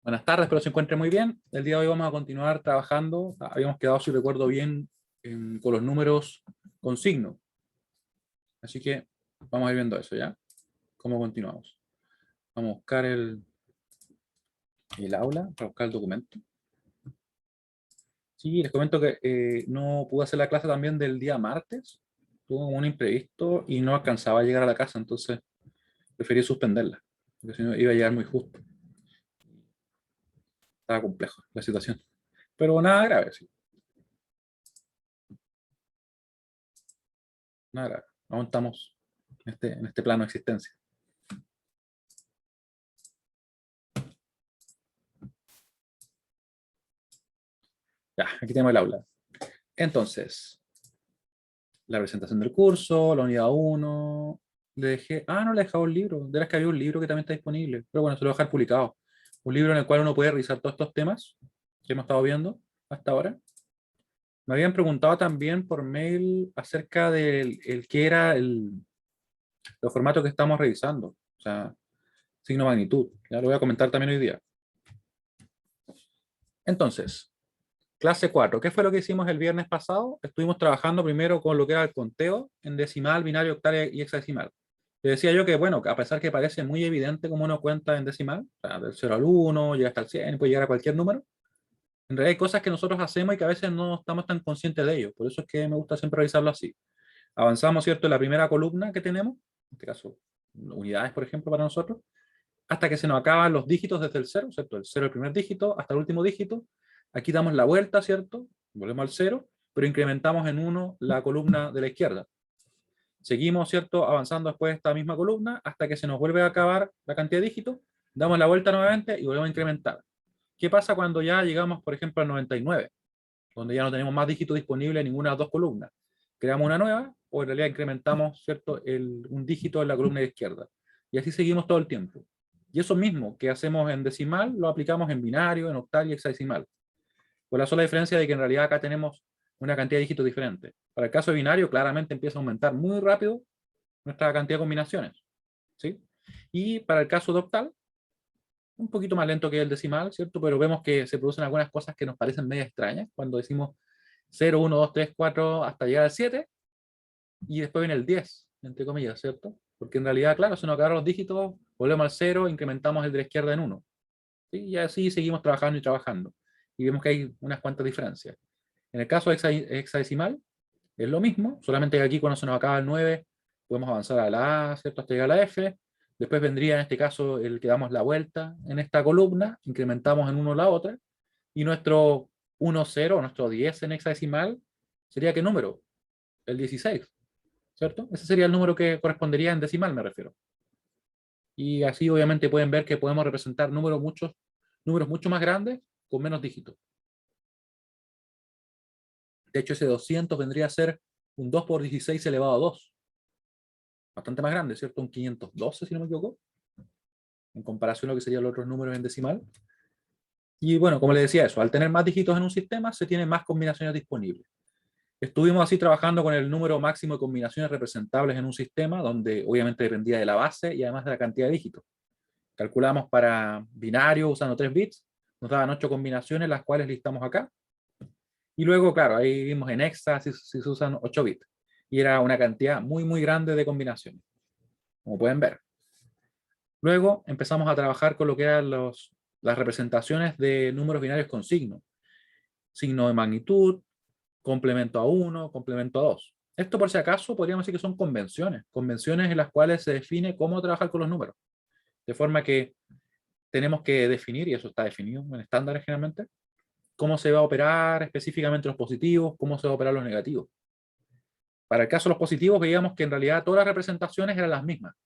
Buenas tardes, espero se encuentre muy bien. El día de hoy vamos a continuar trabajando. Habíamos quedado, si recuerdo bien, con los números con signo. Así que vamos a ir viendo eso, ¿ya? ¿Cómo continuamos? Vamos a buscar el aula, para buscar el documento. Sí, les comento que no pude hacer la clase también del día martes. Tuve un imprevisto y no alcanzaba a llegar a la casa, entonces preferí suspenderla, porque si no iba a llegar muy justo. Estaba complejo la situación. Pero nada grave, sí. Nada grave. Aún estamos en este plano de existencia. Ya, aquí tenemos el aula. Entonces, la presentación del curso, la unidad 1. Le dejé. Ah, no le he dejado un libro. De las que había un libro que también está disponible. Pero bueno, se lo voy a dejar publicado. Un libro en el cual uno puede revisar todos estos temas que hemos estado viendo hasta ahora. Me habían preguntado también por mail acerca del qué era los formatos que estamos revisando. O sea, signo magnitud. Ya lo voy a comentar también hoy día. Entonces, clase 4. ¿Qué fue lo que hicimos el viernes pasado? Estuvimos trabajando primero con lo que era el conteo en decimal, binario, octavia y hexadecimal. Le decía yo que, bueno, a pesar que parece muy evidente cómo uno cuenta en decimal, o sea, del 0 al 1, llega hasta el 100, puede llegar a cualquier número, en realidad hay cosas que nosotros hacemos y que a veces no estamos tan conscientes de ello. Por eso es que me gusta siempre revisarlo así. Avanzamos, ¿cierto?, en la primera columna que tenemos, en este caso, unidades, por ejemplo, para nosotros, hasta que se nos acaban los dígitos desde el 0, ¿cierto? El 0 el primer dígito hasta el último dígito. Aquí damos la vuelta, ¿cierto? Volvemos al 0, pero incrementamos en 1 la columna de la izquierda. Seguimos, ¿cierto?, avanzando después de esta misma columna hasta que se nos vuelve a acabar la cantidad de dígitos, damos la vuelta nuevamente y volvemos a incrementar. ¿Qué pasa cuando ya llegamos, por ejemplo, al 99? Donde ya no tenemos más dígitos disponibles en ninguna de las dos columnas. Creamos una nueva o en realidad incrementamos, ¿cierto?, un dígito en la columna de izquierda. Y así seguimos todo el tiempo. Y eso mismo que hacemos en decimal lo aplicamos en binario, en octal y hexadecimal. Con la sola diferencia de que en realidad acá tenemos una cantidad de dígitos diferentes. Para el caso de binario, claramente empieza a aumentar muy rápido nuestra cantidad de combinaciones, ¿sí? Y para el caso de octal, un poquito más lento que el decimal, ¿cierto? Pero vemos que se producen algunas cosas que nos parecen medio extrañas cuando decimos 0, 1, 2, 3, 4 hasta llegar al 7 y después viene el 10, entre comillas, ¿cierto? Porque en realidad, claro, se nos acabaron los dígitos, volvemos al 0, incrementamos el de la izquierda en 1. ¿Sí? Y así seguimos trabajando y trabajando. Y vemos que hay unas cuantas diferencias. En el caso hexadecimal, es lo mismo, solamente que aquí cuando se nos acaba el 9, podemos avanzar a la A, ¿cierto?, hasta llegar a la F. Después vendría en este caso el que damos la vuelta en esta columna, incrementamos en 1 la otra, y nuestro 1, 0, nuestro 10 en hexadecimal, ¿sería qué número? El 16, ¿cierto? Ese sería el número que correspondería en decimal, me refiero. Y así obviamente pueden ver que podemos representar números mucho más grandes con menos dígitos. De hecho, ese 200 vendría a ser un 2 por 16 elevado a 2. Bastante más grande, ¿cierto? Un 512, si no me equivoco, en comparación a lo que serían los otros números en decimal. Y bueno, como les decía eso, al tener más dígitos en un sistema, se tienen más combinaciones disponibles. Estuvimos así trabajando con el número máximo de combinaciones representables en un sistema, donde obviamente dependía de la base y además de la cantidad de dígitos. Calculamos para binario usando 3 bits, nos daban 8 combinaciones, las cuales listamos acá. Y luego, claro, ahí vimos en hexa si se usan 8 bits. Y era una cantidad muy, muy grande de combinaciones, como pueden ver. Luego empezamos a trabajar con lo que eran las representaciones de números binarios con signo. Signo de magnitud, complemento a 1, complemento a 2. Esto por si acaso podríamos decir que son convenciones. Convenciones en las cuales se define cómo trabajar con los números. De forma que tenemos que definir, y eso está definido en estándares generalmente, cómo se va a operar específicamente los positivos, cómo se va a operar los negativos. Para el caso de los positivos veíamos que en realidad todas las representaciones eran las mismas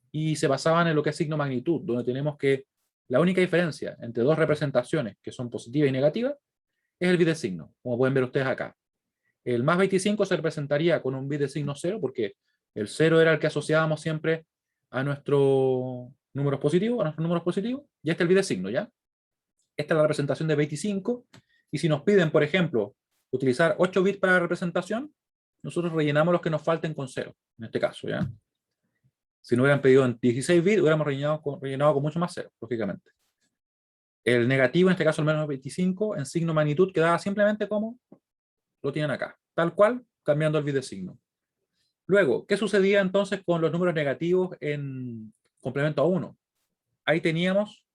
y se basaban en lo que es signo magnitud, donde tenemos que la única diferencia entre dos representaciones que son positiva y negativa es el bit de signo, como pueden ver ustedes acá. El más 25 se representaría con un bit de signo 0, porque el 0 era el que asociábamos siempre a nuestros números positivos, y este es el bit de signo, ¿ya? Esta es la representación de 25, y si nos piden, por ejemplo, utilizar 8 bits para la representación, nosotros rellenamos los que nos falten con 0, en este caso, ¿ya? Si no hubieran pedido en 16 bits, hubiéramos rellenado con mucho más 0, lógicamente. El negativo, en este caso el menos 25, en signo magnitud quedaba simplemente como lo tienen acá, tal cual, cambiando el bit de signo. Luego, ¿qué sucedía entonces con los números negativos en complemento a 1? Ahí teníamos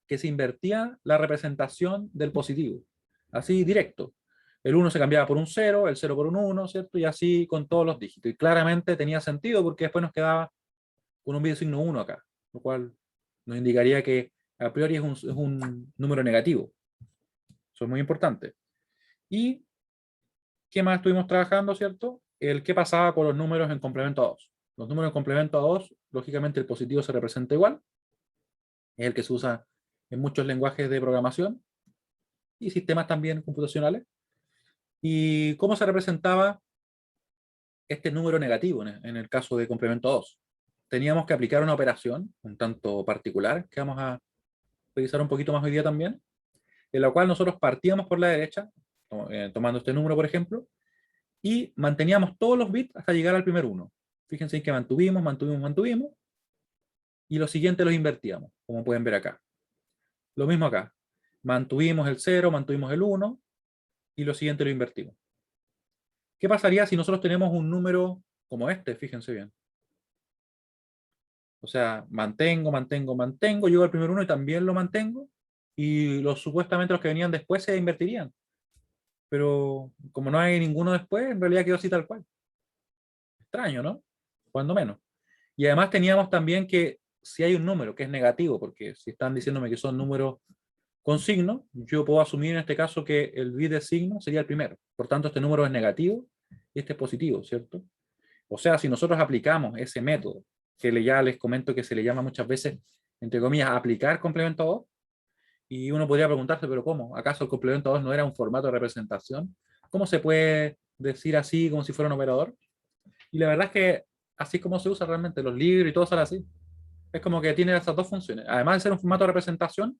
que se invertía la representación del positivo, así directo. El 1 se cambiaba por un 0, el 0 por un 1, ¿cierto? Y así con todos los dígitos. Y claramente tenía sentido porque después nos quedaba con un bit de signo 1 acá, lo cual nos indicaría que a priori es un número negativo. Eso es muy importante. ¿Y qué más estuvimos trabajando, cierto? El qué pasaba con los números en complemento a 2. Los números en complemento a 2, lógicamente el positivo se representa igual, es el que se usa en muchos lenguajes de programación y sistemas también computacionales. ¿Y cómo se representaba este número negativo en el caso de complemento a 2? Teníamos que aplicar una operación un tanto particular, que vamos a revisar un poquito más hoy día también, en la cual nosotros partíamos por la derecha, tomando este número, por ejemplo, y manteníamos todos los bits hasta llegar al primer 1. Fíjense que mantuvimos, y los siguientes los invertíamos, como pueden ver acá. Lo mismo acá. Mantuvimos el 0, mantuvimos el 1, y lo siguiente lo invertimos. ¿Qué pasaría si nosotros tenemos un número como este? Fíjense bien. O sea, mantengo, llego al primer 1 y también lo mantengo, y supuestamente los que venían después se invertirían. Pero como no hay ninguno después, en realidad quedó así tal cual. Extraño, ¿no? Cuando menos. Y además teníamos también que si hay un número que es negativo, porque si están diciéndome que son números con signo, yo puedo asumir en este caso que el bit de signo sería el primero. Por tanto, este número es negativo y este es positivo, ¿cierto? O sea, si nosotros aplicamos ese método, que ya les comento que se le llama muchas veces, entre comillas, aplicar complemento a 2, y uno podría preguntarse, pero ¿cómo? ¿Acaso el complemento a 2 no era un formato de representación? ¿Cómo se puede decir así como si fuera un operador? Y la verdad es que así es como se usa realmente, los libros y todo sale así. Es como que tiene esas dos funciones. Además de ser un formato de representación,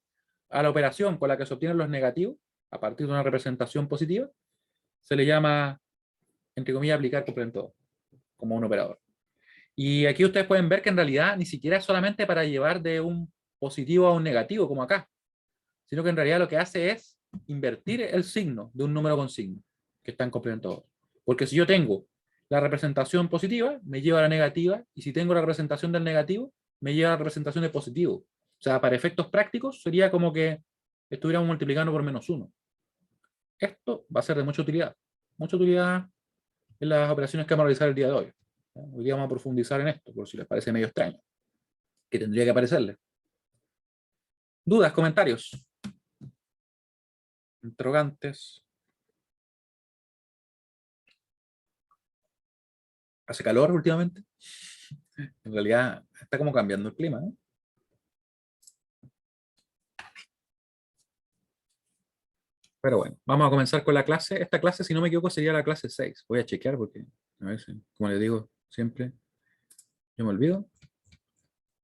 a la operación con la que se obtienen los negativos, a partir de una representación positiva, se le llama, entre comillas, aplicar complemento como un operador. Y aquí ustedes pueden ver que en realidad ni siquiera es solamente para llevar de un positivo a un negativo, como acá, sino que en realidad lo que hace es invertir el signo de un número con signo, que está en complemento 2. Porque si yo tengo la representación positiva, me lleva a la negativa, y si tengo la representación del negativo, me lleva a la representación del positivo. O sea, para efectos prácticos sería como que estuviéramos multiplicando por -1. Esto va a ser de mucha utilidad en las operaciones que vamos a realizar el día de hoy. Hoy día vamos a profundizar en esto, por si les parece medio extraño, que tendría que aparecerles. ¿Dudas, comentarios, interrogantes? ¿Hace calor últimamente? En realidad está como cambiando el clima, ¿no? Pero bueno, vamos a comenzar con la clase. Esta clase, si no me equivoco, sería la clase 6. Voy a chequear porque, a ver, como les digo, siempre yo me olvido.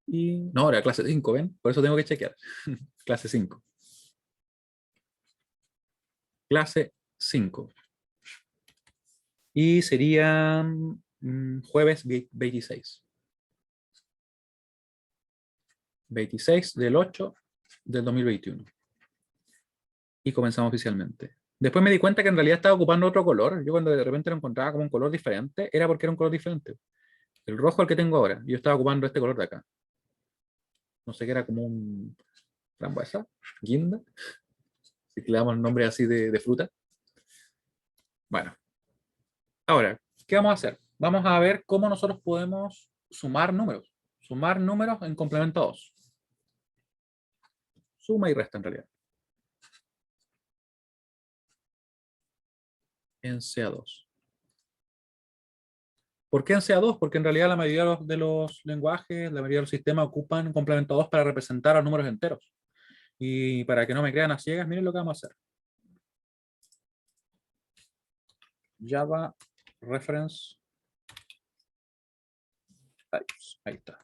Y no, era clase 5, ¿ven? Por eso tengo que chequear. Clase 5. Clase 5. Y sería jueves 26. 26 del 8 del 2021. Y comenzamos oficialmente. Después me di cuenta que en realidad estaba ocupando otro color. Yo cuando de repente lo encontraba como un color diferente, era porque era un color diferente. El rojo al que tengo ahora. Yo estaba ocupando este color de acá. No sé qué era, como un frambuesa, guinda. Si le damos el nombre así de fruta. Bueno, ahora, ¿qué vamos a hacer? Vamos a ver cómo nosotros podemos sumar números. Sumar números en complemento a 2. Suma y resta en realidad. En CA2. ¿Por qué en CA2? Porque en realidad la mayoría de los lenguajes, la mayoría de los sistemas ocupan complemento 2 para representar a números enteros. Y para que no me crean a ciegas, miren lo que vamos a hacer. Java reference types. Ahí está.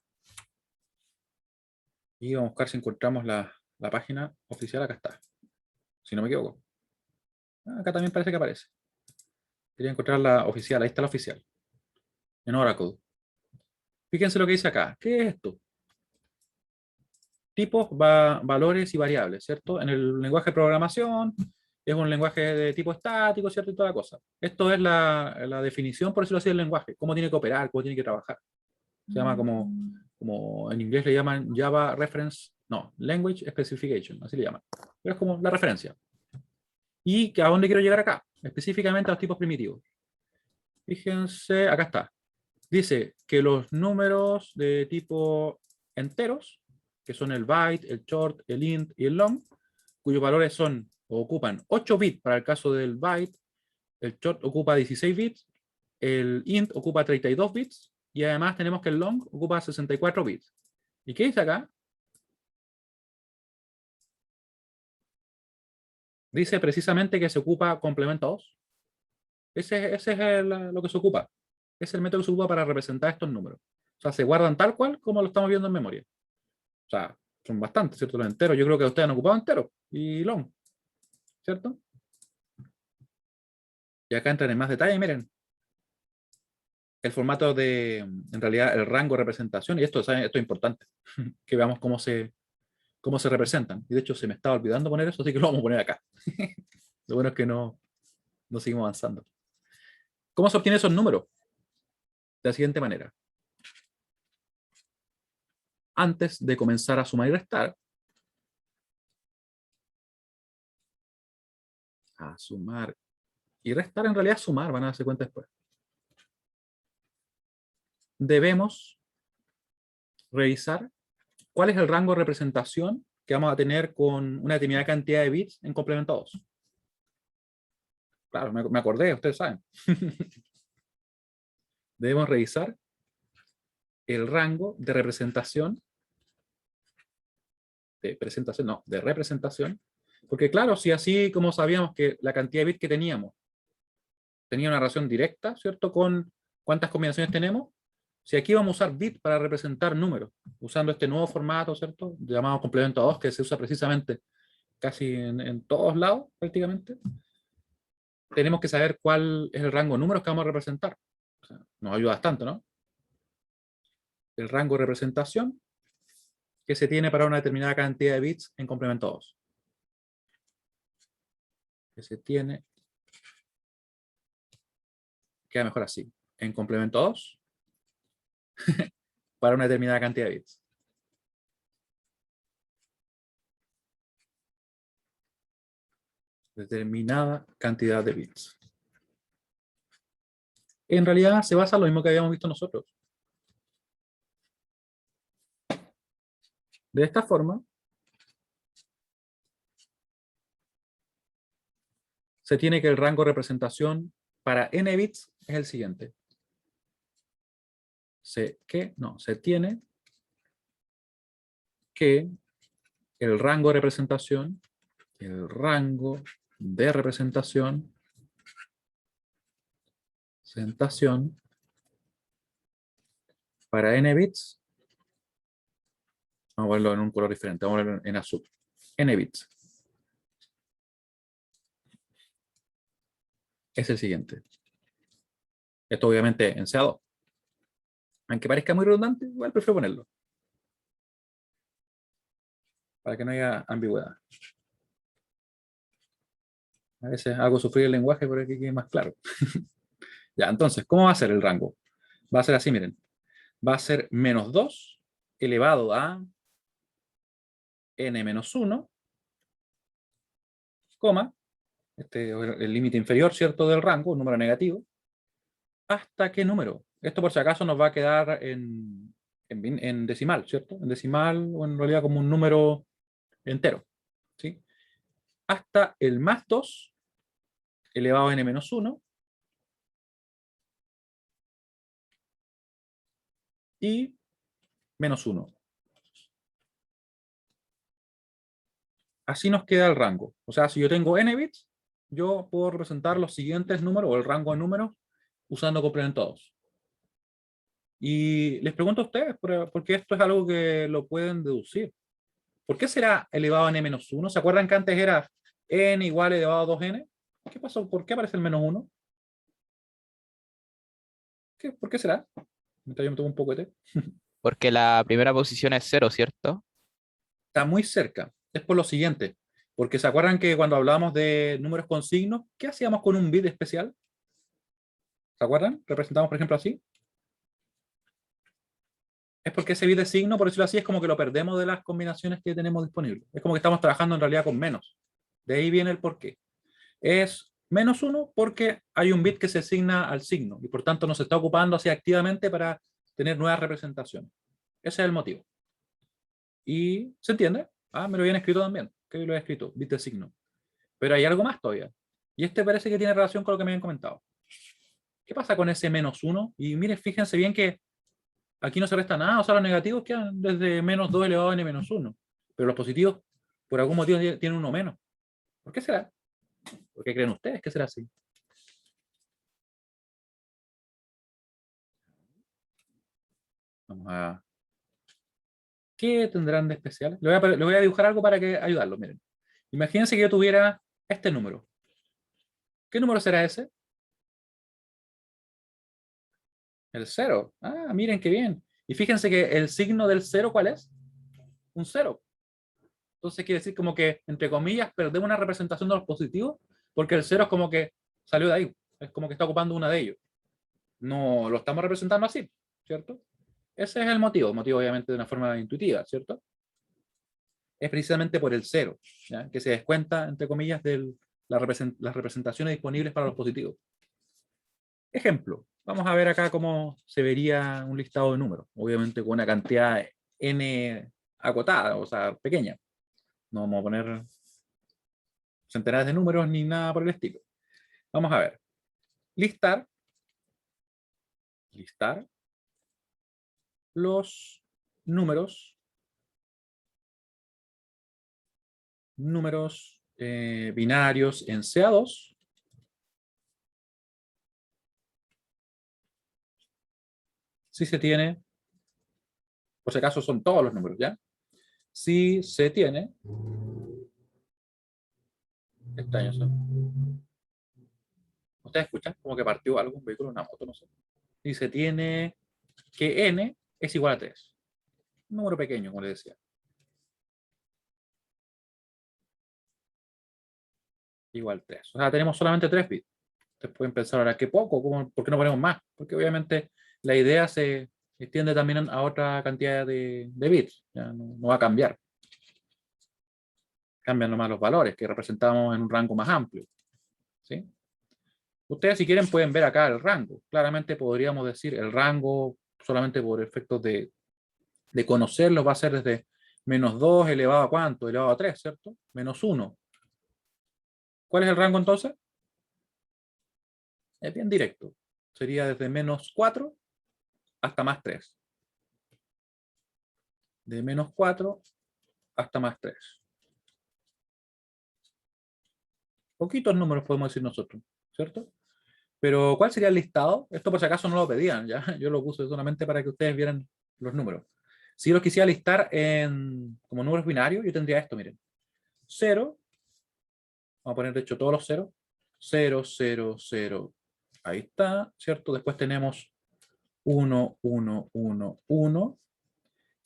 Y vamos a buscar si encontramos la página oficial. Acá está. Si no me equivoco. Acá también parece que aparece. Quería encontrar la oficial. Ahí está la oficial. En Oracle. Fíjense lo que dice acá. ¿Qué es esto? tipos, valores y variables, ¿cierto? En el lenguaje de programación es un lenguaje de tipo estático, ¿cierto? Y toda la cosa. Esto es la definición, por decirlo así, del lenguaje, cómo tiene que operar, cómo tiene que trabajar. Se llama como en inglés le llaman Java Reference, no, Language Specification, así le llaman. Pero es como la referencia. ¿Y a dónde quiero llegar acá? Específicamente a los tipos primitivos. Fíjense, acá está. Dice que los números de tipo enteros, que son el byte, el short, el int y el long, cuyos valores son o ocupan 8 bits para el caso del byte, el short ocupa 16 bits, el int ocupa 32 bits y además tenemos que el long ocupa 64 bits. ¿Y qué dice acá? Dice precisamente que se ocupa complemento 2. Ese es lo que se ocupa. Es el método que se ocupa para representar estos números. O sea, se guardan tal cual como lo estamos viendo en memoria. O sea, son bastantes, ¿cierto? Los enteros. Yo creo que ustedes han ocupado enteros y long, ¿cierto? Y acá entran en más detalle, miren. El formato en realidad, el rango de representación, y esto, ¿saben? Esto es importante, que veamos cómo se representan. Y de hecho se me estaba olvidando poner eso, así que lo vamos a poner acá. Lo bueno es que no seguimos avanzando. ¿Cómo se obtienen esos números? De la siguiente manera. Antes de comenzar a sumar y restar, a sumar y restar, en realidad sumar, van a darse cuenta después. Debemos revisar cuál es el rango de representación que vamos a tener con una determinada cantidad de bits en complemento 2. Claro, me acordé, ustedes saben. Debemos revisar el rango de representación, de representación, porque claro, si así como sabíamos que la cantidad de bits que teníamos tenía una relación directa, ¿cierto? Con cuántas combinaciones tenemos, si aquí vamos a usar bit para representar números, usando este nuevo formato, ¿cierto? Llamado complemento 2, que se usa precisamente casi en todos lados, prácticamente, tenemos que saber cuál es el rango de números que vamos a representar. O sea, nos ayuda bastante, ¿no? El rango de representación que se tiene para una determinada cantidad de bits en complemento 2. Que se tiene, queda mejor así, en complemento 2 para una determinada cantidad de bits. Determinada cantidad de bits. En realidad se basa en lo mismo que habíamos visto nosotros. De esta forma, se tiene que el rango de representación para n bits es el siguiente. Se tiene que el rango de representación para n bits, vamos a verlo en un color diferente, vamos a verlo en azul, n bits, es el siguiente. Esto obviamente en CA2. Aunque parezca muy redundante, igual prefiero ponerlo, para que no haya ambigüedad. A veces hago sufrir el lenguaje para que quede más claro. Ya, entonces, ¿cómo va a ser el rango? Va a ser así, miren. Va a ser menos 2 elevado a n menos 1, coma, este es el límite inferior, ¿cierto?, del rango, un número negativo. ¿Hasta qué número? Esto por si acaso nos va a quedar en decimal, ¿cierto? En decimal o en realidad como un número entero, ¿sí? Hasta el más 2 elevado a n menos 1 y menos 1. Así nos queda el rango. O sea, si yo tengo n bits, yo puedo representar los siguientes números o el rango de números usando complemento 2. Y les pregunto a ustedes, porque esto es algo que lo pueden deducir. ¿Por qué será elevado a n-1? ¿Se acuerdan que antes era n igual elevado a 2n? ¿Qué pasó? ¿Por qué aparece el menos 1? ¿Por qué será? Mientras yo me tomo un poco de té. Porque la primera posición es cero, ¿cierto? Está muy cerca. Es por lo siguiente. Porque se acuerdan que cuando hablábamos de números con signos, ¿qué hacíamos con un bit especial? ¿Se acuerdan? Representamos, por ejemplo, así. Es porque ese bit de signo, por decirlo así, es como que lo perdemos de las combinaciones que tenemos disponibles. Es como que estamos trabajando en realidad con menos. De ahí viene el porqué. Es -1 porque hay un bit que se asigna al signo y por tanto nos está ocupando así activamente para tener nuevas representaciones. Ese es el motivo. ¿Y se entiende? Ah, me lo habían escrito también. ¿Qué lo he escrito? Bit de signo. Pero hay algo más todavía. Y este parece que tiene relación con lo que me habían comentado. ¿Qué pasa con ese -1? Y miren, fíjense bien que aquí no se resta nada, o sea, los negativos quedan desde -2 elevado a n-1. Pero los positivos, por algún motivo, tienen uno menos. ¿Por qué será? ¿Por qué creen ustedes que será así? Vamos a... ¿Qué tendrán de especial? Le voy a dibujar algo para que ayudarlo. Miren. Imagínense que yo tuviera este número. ¿Qué número será ese? El 0. Ah, miren qué bien. Y fíjense que el signo del 0, ¿cuál es? Un 0. Entonces quiere decir como que, entre comillas, perdemos una representación de los positivos, porque el 0 es como que salió de ahí. Es como que está ocupando una de ellos. No lo estamos representando así, ¿cierto? Ese es el motivo obviamente de una forma intuitiva, ¿cierto? Es precisamente por el 0, ¿ya? Que se descuenta, entre comillas, de las representaciones disponibles para los positivos. Ejemplo, vamos a ver acá cómo se vería un listado de números, obviamente con una cantidad n acotada, o sea, pequeña. No vamos a poner centenares de números ni nada por el estilo. Vamos a ver. Listar los números binarios en CA2 si se tiene, por si acaso son todos los números, ¿ya? Si se tiene, extraños son. ¿Ustedes escuchan como que partió algún vehículo, una moto, no sé? Si se tiene que n es igual a 3. Un número pequeño, como les decía. Igual 3. O sea, tenemos solamente 3 bits. Ustedes pueden pensar ahora, qué poco, ¿por qué no ponemos más? Porque obviamente la idea se extiende también a otra cantidad de bits. Ya no va a cambiar. Cambian nomás los valores que representamos en un rango más amplio. ¿Sí? Ustedes si quieren pueden ver acá el rango. Claramente podríamos decir el rango solamente por efectos de conocerlo va a ser desde -2 elevado a ¿cuánto? Elevado a 3, ¿cierto? -1. ¿Cuál es el rango entonces? Es bien directo. Sería desde -4 hasta +3. De -4 hasta +3. Poquitos números podemos decir nosotros, ¿cierto? Pero ¿cuál sería el listado? Esto por si acaso no lo pedían, ¿ya? Yo lo puse solamente para que ustedes vieran los números. Si yo los quisiera listar como números binarios, yo tendría esto, miren. 0, vamos a poner de hecho todos los ceros. 0, 0, 0. Ahí está, ¿cierto? Después tenemos 1, 1, 1, 1.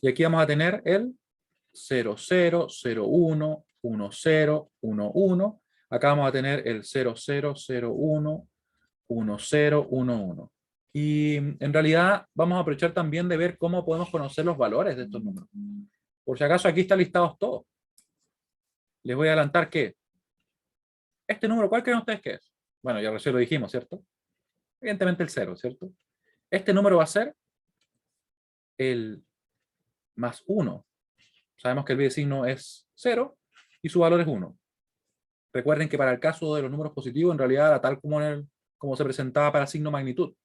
Y aquí vamos a tener el 0, 0, 0, 1, 1, 0, 1, 1. Acá vamos a tener el 0, 0, 0, 1, 1, 0, 1, 1. Y en realidad vamos a aprovechar también de ver cómo podemos conocer los valores de estos números. Por si acaso aquí están listados todos. Les voy a adelantar que este número, ¿cuál creen ustedes que es? Bueno, ya recién lo dijimos, ¿cierto? Evidentemente el 0, ¿cierto? Este número va a ser el +1. Sabemos que el signo es 0 y su valor es 1. Recuerden que para el caso de los números positivos, en realidad era tal como se presentaba para el signo magnitud.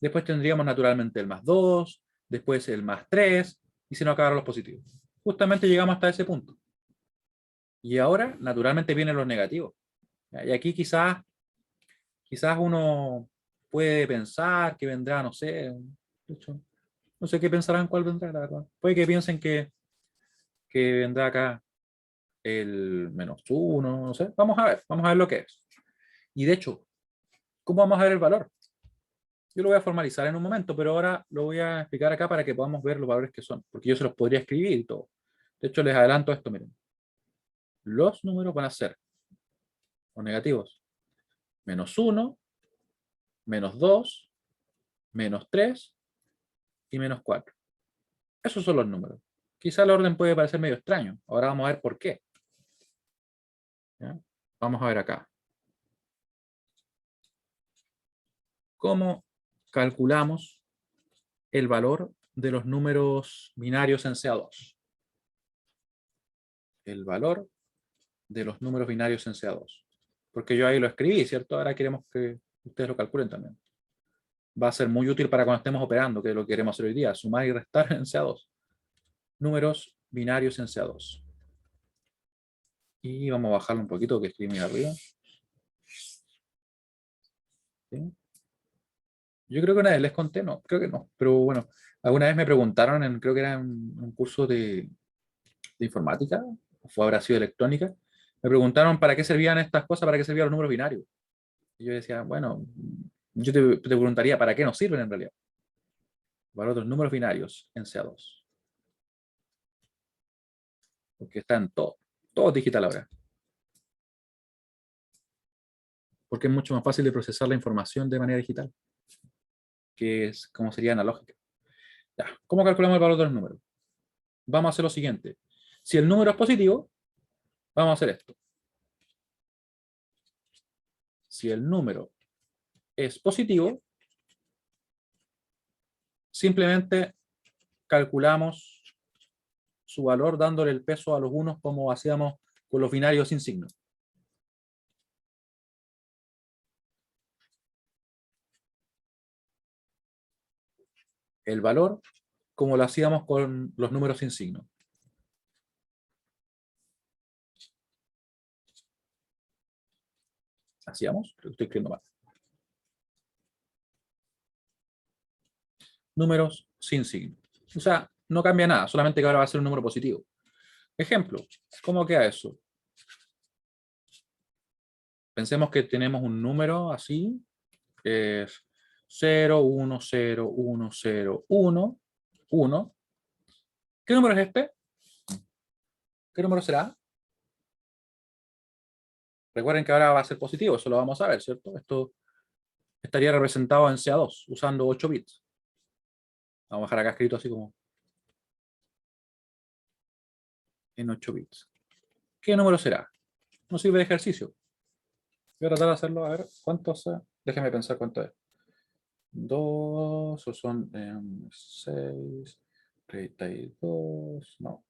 Después tendríamos naturalmente el +2, después el +3, y se nos acabaron los positivos. Justamente llegamos hasta ese punto. Y ahora, naturalmente, vienen los negativos. Y aquí quizás uno puede pensar que vendrá, no sé, de hecho, no sé qué pensarán cuál vendrá, la verdad. Puede que piensen que vendrá acá el -1, no sé. Vamos a ver lo que es. Y de hecho, ¿cómo vamos a ver el valor? Yo lo voy a formalizar en un momento, pero ahora lo voy a explicar acá para que podamos ver los valores que son, porque yo se los podría escribir y todo. De hecho, les adelanto esto, miren. Los números van a ser o negativos. -1, -2, -3 y -4. Esos son los números. Quizá el orden puede parecer medio extraño. Ahora vamos a ver por qué. ¿Ya? Vamos a ver acá. ¿Cómo calculamos el valor de los números binarios en CA2? El valor de los números binarios en CA2. Porque yo ahí lo escribí, ¿cierto? Ahora queremos que ustedes lo calculen también. Va a ser muy útil para cuando estemos operando, que es lo que queremos hacer hoy día, sumar y restar en CA2. Números binarios en CA2. Y vamos a bajarlo un poquito, que escribí arriba. ¿Sí? Yo creo que una vez les conté, no, creo que no, pero bueno, alguna vez me preguntaron, creo que era en un curso de informática, o habrá sido electrónica, me preguntaron para qué servían estas cosas, para qué servían los números binarios. Y yo decía, bueno, yo te preguntaría, ¿para qué nos sirven en realidad? Valor de los números binarios en CA2. Porque están todo digital ahora. Porque es mucho más fácil de procesar la información de manera digital, que es como sería analógica. Ya, ¿cómo calculamos el valor de los números? Vamos a hacer lo siguiente. Si el número es positivo, vamos a hacer esto. Si el número es positivo, simplemente calculamos su valor dándole el peso a los unos como hacíamos con los binarios sin signo. El valor como lo hacíamos con los números sin signo. ¿Hacíamos? Creo que estoy escribiendo mal. Números sin signo. O sea, no cambia nada, solamente que ahora va a ser un número positivo. Ejemplo, ¿cómo queda eso? Pensemos que tenemos un número así, es 0, 1, 0, 1, 0, 1, 1. ¿Qué número es este? ¿Qué número será? Recuerden que ahora va a ser positivo, eso lo vamos a ver, ¿cierto? Esto estaría representado en CA2, usando 8 bits. Vamos a dejar acá escrito así como en 8 bits. ¿Qué número será? No sirve de ejercicio. Voy a tratar de hacerlo, a ver, ¿cuánto es? Déjenme pensar cuánto es. 2, o son 6, 32, no.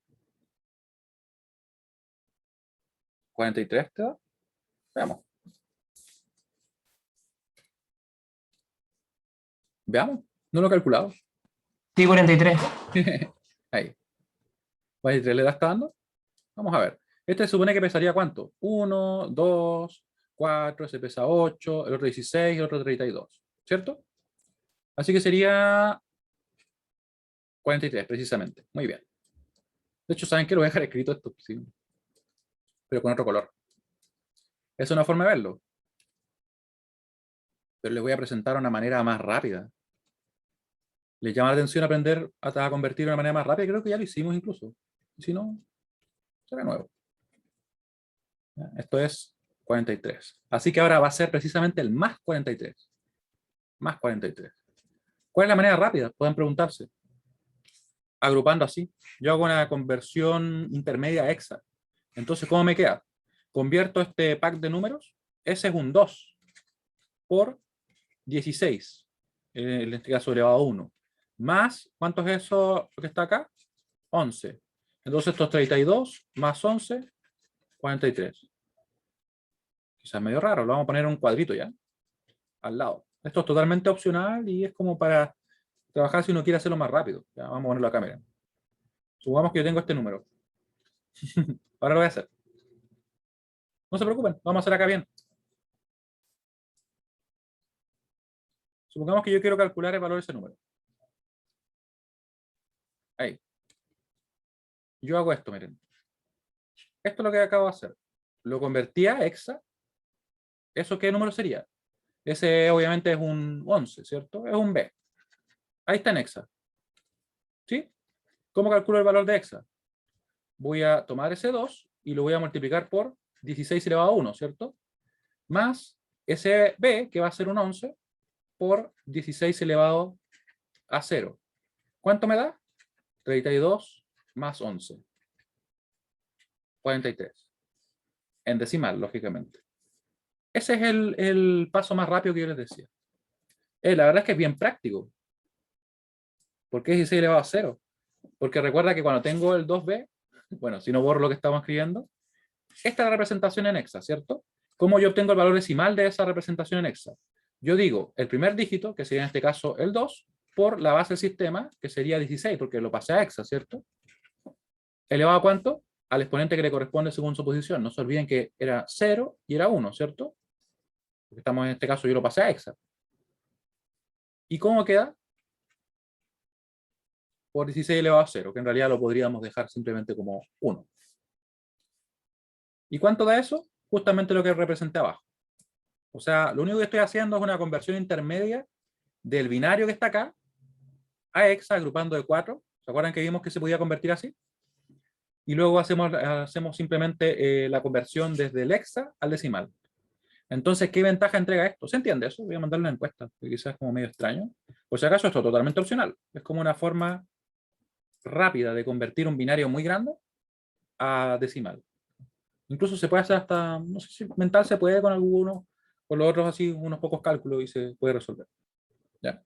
43, ¿te da? Veamos. Veamos. No lo he calculado. Sí, 43. Ahí. 43 le da está dando. Vamos a ver. Este se supone que pesaría ¿cuánto? 1, 2, 4, ese pesa 8, el otro 16, el otro 32. ¿Cierto? Así que sería 43, precisamente. Muy bien. De hecho, ¿saben qué? Lo voy a dejar escrito esto, sí, pero con otro color. Es una forma de verlo. Pero les voy a presentar una manera más rápida. ¿Les llama la atención aprender a convertir de una manera más rápida? Creo que ya lo hicimos incluso. Y si no, será nuevo. Esto es 43. Así que ahora va a ser precisamente el más 43. Más 43. ¿Cuál es la manera rápida? Pueden preguntarse. Agrupando así. Yo hago una conversión intermedia hexa. Entonces, ¿cómo me queda? Convierto este pack de números. Ese es un 2 por 16. En este caso elevado a 1. Más, ¿cuánto es eso que está acá? 11. Entonces esto es 32 más 11, 43. Quizás medio raro, lo vamos a poner en un cuadrito ya, al lado. Esto es totalmente opcional y es como para trabajar si uno quiere hacerlo más rápido. Ya, vamos a ponerlo acá, miren. Supongamos que yo tengo este número. Ahora lo voy a hacer. No se preocupen, vamos a hacer acá bien. Supongamos que yo quiero calcular el valor de ese número. Ahí. Yo hago esto, miren. Esto es lo que acabo de hacer. Lo convertí a hexa. ¿Eso qué número sería? Ese obviamente es un 11, ¿cierto? Es un B. Ahí está en hexa. ¿Sí? ¿Cómo calculo el valor de hexa? voy a tomar ese 2 y lo voy a multiplicar por 16 elevado a 1, ¿cierto? Más ese b, que va a ser un 11, por 16 elevado a 0. ¿Cuánto me da? 32 más 11. 43. En decimal, lógicamente. Ese es el paso más rápido que yo les decía. La verdad es que es bien práctico. ¿Por qué 16 elevado a 0? Porque recuerda que cuando tengo el 2b, bueno, si no borro lo que estamos escribiendo, esta es la representación en hexa, ¿cierto? ¿Cómo yo obtengo el valor decimal de esa representación en hexa? Yo digo el primer dígito, que sería en este caso el 2, por la base del sistema, que sería 16, porque lo pasé a hexa, ¿cierto? ¿Elevado a cuánto? Al exponente que le corresponde según su posición. No se olviden que era 0 y era 1, ¿cierto? Porque estamos en este caso, yo lo pasé a hexa. ¿Y cómo queda? Por 16 elevado a 0, que en realidad lo podríamos dejar simplemente como 1. ¿Y cuánto da eso? Justamente lo que representé abajo. O sea, lo único que estoy haciendo es una conversión intermedia del binario que está acá a hexa, agrupando de 4. ¿Se acuerdan que vimos que se podía convertir así? Y luego hacemos simplemente la conversión desde el hexa al decimal. Entonces, ¿qué ventaja entrega esto? ¿Se entiende eso? Voy a mandarle una encuesta, que quizás es como medio extraño. Por si acaso, esto es totalmente opcional. Es como una forma rápida de convertir un binario muy grande a decimal. Incluso se puede hacer hasta, no sé si mental se puede con algunos, con los otros así, unos pocos cálculos y se puede resolver. ¿Ya?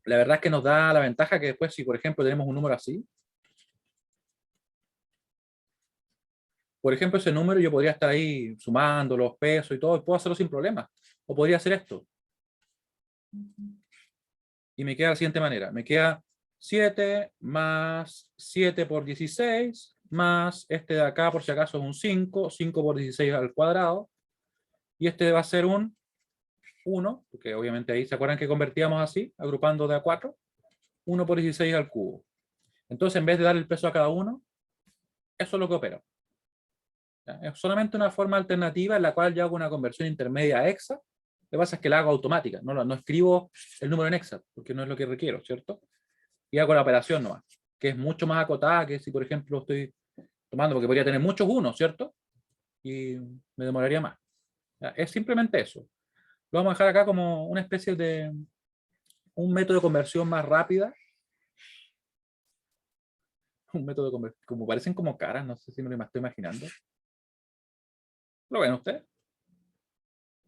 La verdad es que nos da la ventaja que después, si por ejemplo tenemos un número así, por ejemplo, ese número yo podría estar ahí sumando los pesos y todo, y puedo hacerlo sin problema. O podría hacer esto. Y me queda de la siguiente manera. Me queda 7 más 7 por 16, más este de acá, por si acaso, es un 5. 5 por 16 al cuadrado. Y este va a ser un 1, porque obviamente ahí, ¿se acuerdan que convertíamos así, agrupando de a 4? 1 por 16 al cubo. Entonces, en vez de dar el peso a cada uno, eso es lo que opera. ¿Ya? Es solamente una forma alternativa en la cual yo hago una conversión intermedia a hexa. Lo que pasa es que la hago automática, no escribo el número en hexa, porque no es lo que requiero, ¿cierto? Y hago la operación nomás, que es mucho más acotada que si, por ejemplo, estoy tomando, porque podría tener muchos unos, ¿cierto? Y me demoraría más. ¿Ya? Es simplemente eso. Lo vamos a dejar acá como una especie de un método de conversión más rápida. Un método de conversión, como parecen como caras, no sé si me lo estoy imaginando. ¿Lo ven ustedes?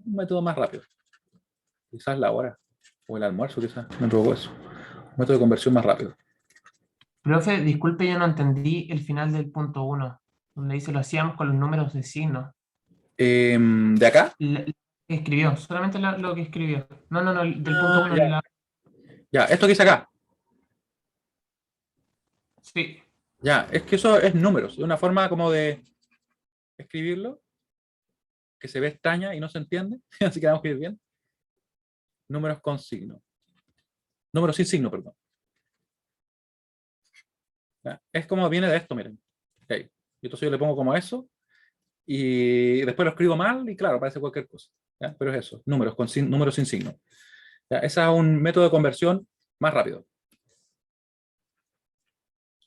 Un método más rápido. Quizás la hora, o el almuerzo, quizás, me provocó eso. Un método de conversión más rápido. Profe, disculpe, yo no entendí el final del punto 1, donde dice lo hacíamos con los números de signo. De acá, Que escribió, solamente lo que escribió. No, del punto 1. ya, ya, esto que dice acá, Sí, ya, es que eso es números, es una forma como de escribirlo, que se ve extraña y no se entiende, así que vamos a ir bien. Números con signo. Números sin signo, perdón. ¿Ya? Es como viene de esto, miren. Okay. Y entonces yo le pongo como eso, y después lo escribo mal, y claro, parece cualquier cosa. ¿Ya? Pero es eso, números sin signo. ¿Ya? Ese es un método de conversión más rápido.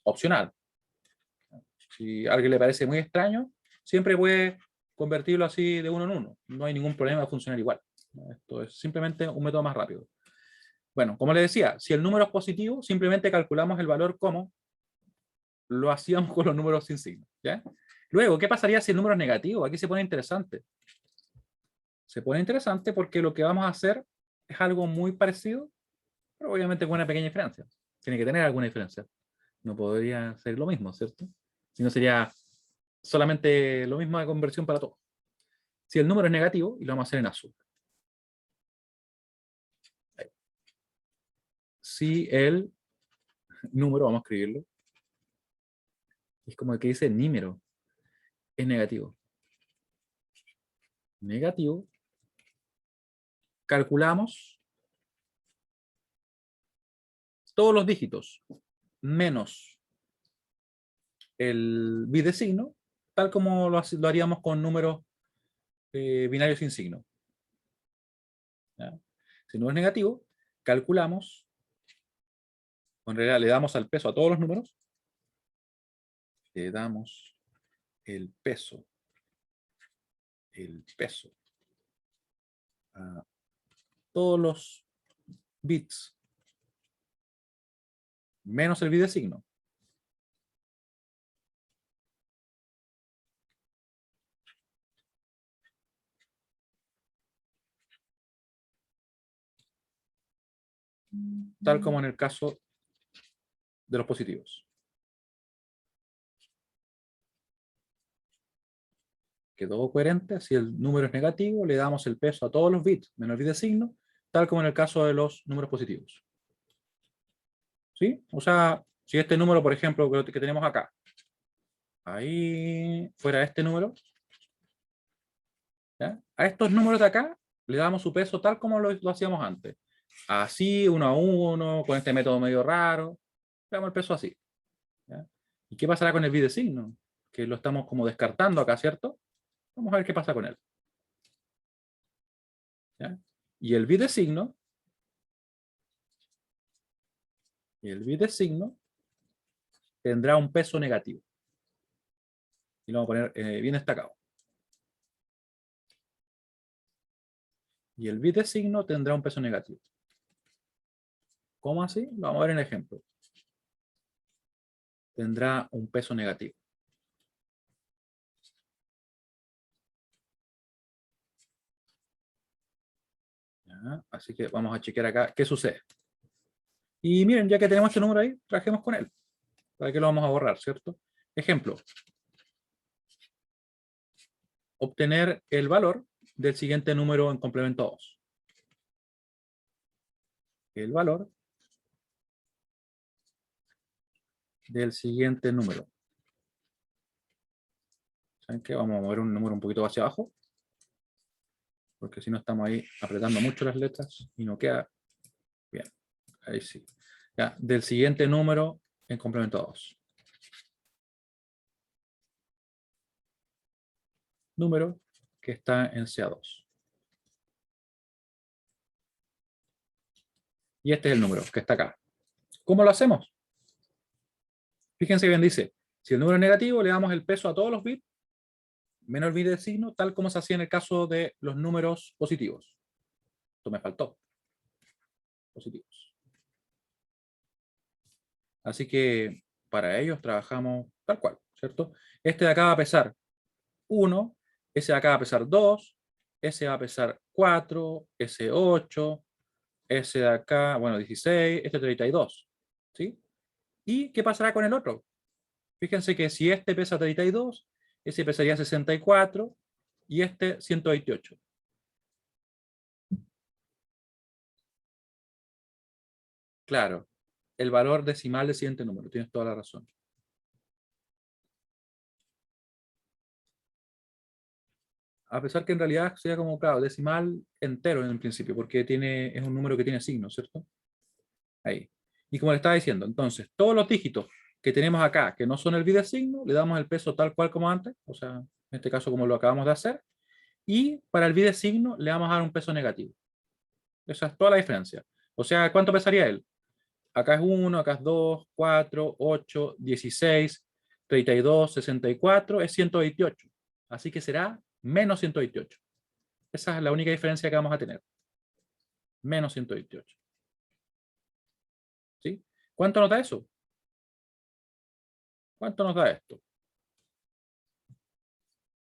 Opcional. Si a alguien le parece muy extraño, siempre puede convertirlo así de uno en uno. No hay ningún problema, va a funcionar igual. Esto es simplemente un método más rápido. Bueno, como les decía, si el número es positivo, simplemente calculamos el valor como lo hacíamos con los números sin signo. ¿Ya? Luego, ¿qué pasaría si el número es negativo? Aquí se pone interesante. Se pone interesante porque lo que vamos a hacer es algo muy parecido, pero obviamente con una pequeña diferencia. Tiene que tener alguna diferencia. No podría ser lo mismo, ¿cierto? Si no sería solamente lo mismo de conversión para todos. Si el número es negativo, y lo vamos a hacer en azul. Si el número, vamos a escribirlo, es como el que dice nímero, es negativo. Negativo. Calculamos todos los dígitos menos el bit de signo, tal como lo haríamos con números binarios sin signo. ¿Ya? Si no es negativo, calculamos, en realidad le damos al peso a todos los números, le damos el peso a todos los bits menos el bit de signo, tal como en el caso de los positivos. Quedó coherente. Si el número es negativo, le damos el peso a todos los bits menos el bit de signo, tal como en el caso de los números positivos. ¿Sí? O sea, si este número, por ejemplo, que tenemos acá, ahí fuera este número, ¿ya? A estos números de acá le damos su peso tal como lo hacíamos antes. Así, 1 a 1, con este método medio raro, le damos el peso así. ¿Ya? ¿Y qué pasará con el bit de signo? Que lo estamos como descartando acá, ¿cierto? Vamos a ver qué pasa con él. ¿Ya? Y el bit de signo, tendrá un peso negativo. Y lo vamos a poner bien destacado. Y el bit de signo tendrá un peso negativo. ¿Cómo así? Lo vamos a ver en el ejemplo. Tendrá un peso negativo. ¿Ya? Así que vamos a chequear acá qué sucede. Y miren, ya que tenemos este número ahí, trabajemos con él. ¿Para qué lo vamos a borrar, cierto? Ejemplo. Obtener el valor del siguiente número en complemento 2. El valor del siguiente número. ¿Saben qué? Vamos a mover un número un poquito hacia abajo, porque si no estamos ahí apretando mucho las letras y no queda bien. Ahí sí. Ya, del siguiente número en complemento 2. Número que está en CA2. Y este es el número que está acá. ¿Cómo lo hacemos? Fíjense bien, dice, si el número es negativo, le damos el peso a todos los bits, menos el bit de signo, tal como se hacía en el caso de los números positivos. Esto me faltó. Positivos. Así que para ellos trabajamos tal cual, ¿cierto? Este de acá va a pesar 1, ese de acá va a pesar 2, ese va a pesar 4, ese 8, ese de acá, bueno, 16, este 32, ¿sí? ¿Y qué pasará con el otro? Fíjense que si este pesa 32, ese pesaría 64 y este 128. Claro, el valor decimal del siguiente número, tienes toda la razón. A pesar que en realidad sería como, claro, decimal entero en el principio, porque es un número que tiene signo, ¿cierto? Ahí. Y como le estaba diciendo, entonces, todos los dígitos que tenemos acá, que no son el bit de signo, le damos el peso tal cual como antes, o sea, en este caso como lo acabamos de hacer, y para el bit de signo le vamos a dar un peso negativo. Esa es toda la diferencia. O sea, ¿cuánto pesaría él? Acá es 1, acá es 2, 4, 8, 16, 32, 64, es 128. Así que será menos 128. Esa es la única diferencia que vamos a tener. Menos 128. ¿Sí? ¿Cuánto nos da eso? ¿Cuánto nos da esto?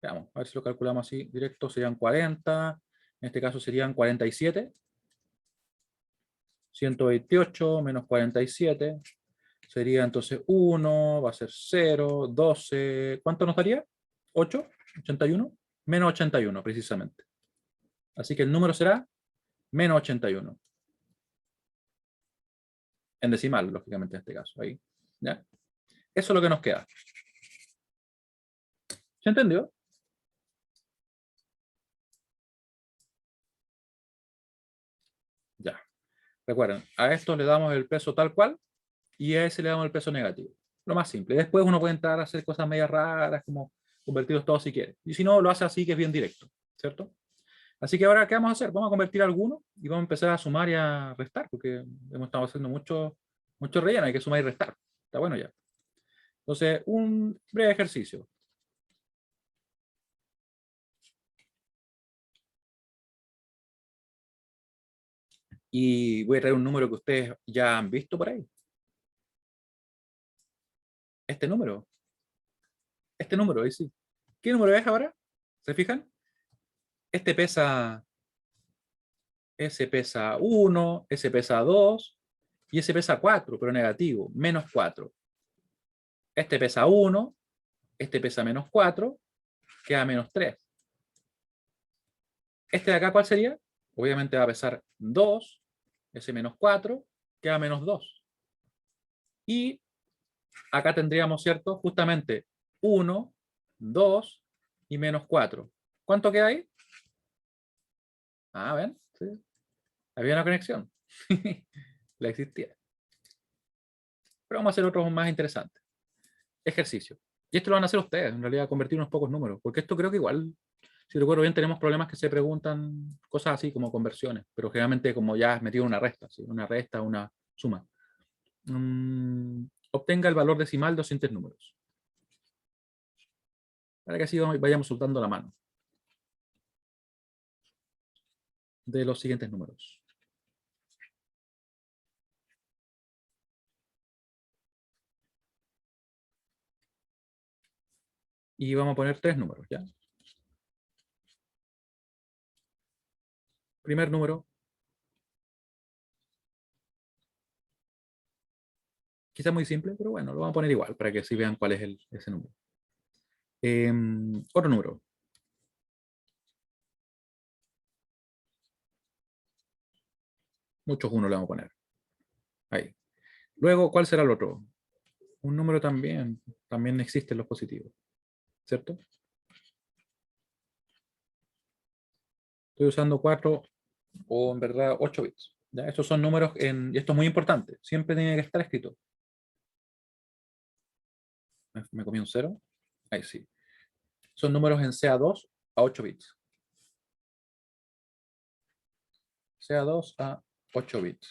Veamos, a ver si lo calculamos así directo. Serían 40. En este caso serían 47. 128 menos 47. Sería entonces 1, va a ser 0, 12. ¿Cuánto nos daría? 8, 81. Menos 81, precisamente. Así que el número será menos 81. En decimal, lógicamente, en este caso. Ahí. ¿Ya? Eso es lo que nos queda. ¿Se entendió? Ya. Recuerden, a esto le damos el peso tal cual y a ese le damos el peso negativo. Lo más simple. Después uno puede entrar a hacer cosas medias raras, como convertirlos todos si quiere. Y si no, lo hace así, que es bien directo. ¿Cierto? Así que ahora, ¿qué vamos a hacer? Vamos a convertir alguno y vamos a empezar a sumar y a restar, porque hemos estado haciendo mucho relleno, hay que sumar y restar. Está bueno ya. Entonces, un breve ejercicio. Y voy a traer un número que ustedes ya han visto por ahí. Este número. Este número, ahí sí. ¿Qué número es ahora? ¿Se fijan? Este pesa, ese pesa 1, ese pesa 2 y ese pesa 4, pero negativo, menos 4. Este pesa 1, este pesa menos 4, queda menos 3. Este de acá, ¿cuál sería? Obviamente va a pesar 2, ese menos 4, queda menos 2. Y acá tendríamos, ¿cierto? Justamente 1, 2 y menos 4. ¿Cuánto queda ahí? Ah, ¿ven? Sí. Había una conexión. La existía. Pero vamos a hacer otros más interesantes. Ejercicio. Y esto lo van a hacer ustedes, en realidad, convertir unos pocos números. Porque esto creo que igual, si recuerdo bien, tenemos problemas que se preguntan cosas así como conversiones. Pero generalmente como ya has metido una resta, ¿sí? Una resta, una suma. Obtenga el valor decimal de los siguientes números. Para que así vayamos soltando la mano. De los siguientes números. Y vamos a poner 3 números, ¿ya? Primer número. Quizá muy simple, pero bueno, lo vamos a poner igual, para que así vean cuál es ese número. Otro número. Muchos unos le vamos a poner. Ahí. Luego, ¿cuál será el otro? Un número también. También existen los positivos. ¿Cierto? Estoy usando 4 o en verdad 8 bits. ¿Ya? Estos son números y esto es muy importante. Siempre tiene que estar escrito. Me comí un 0. Ahí sí. Son números en CA2 a 8 bits. CA2 a 8 bits.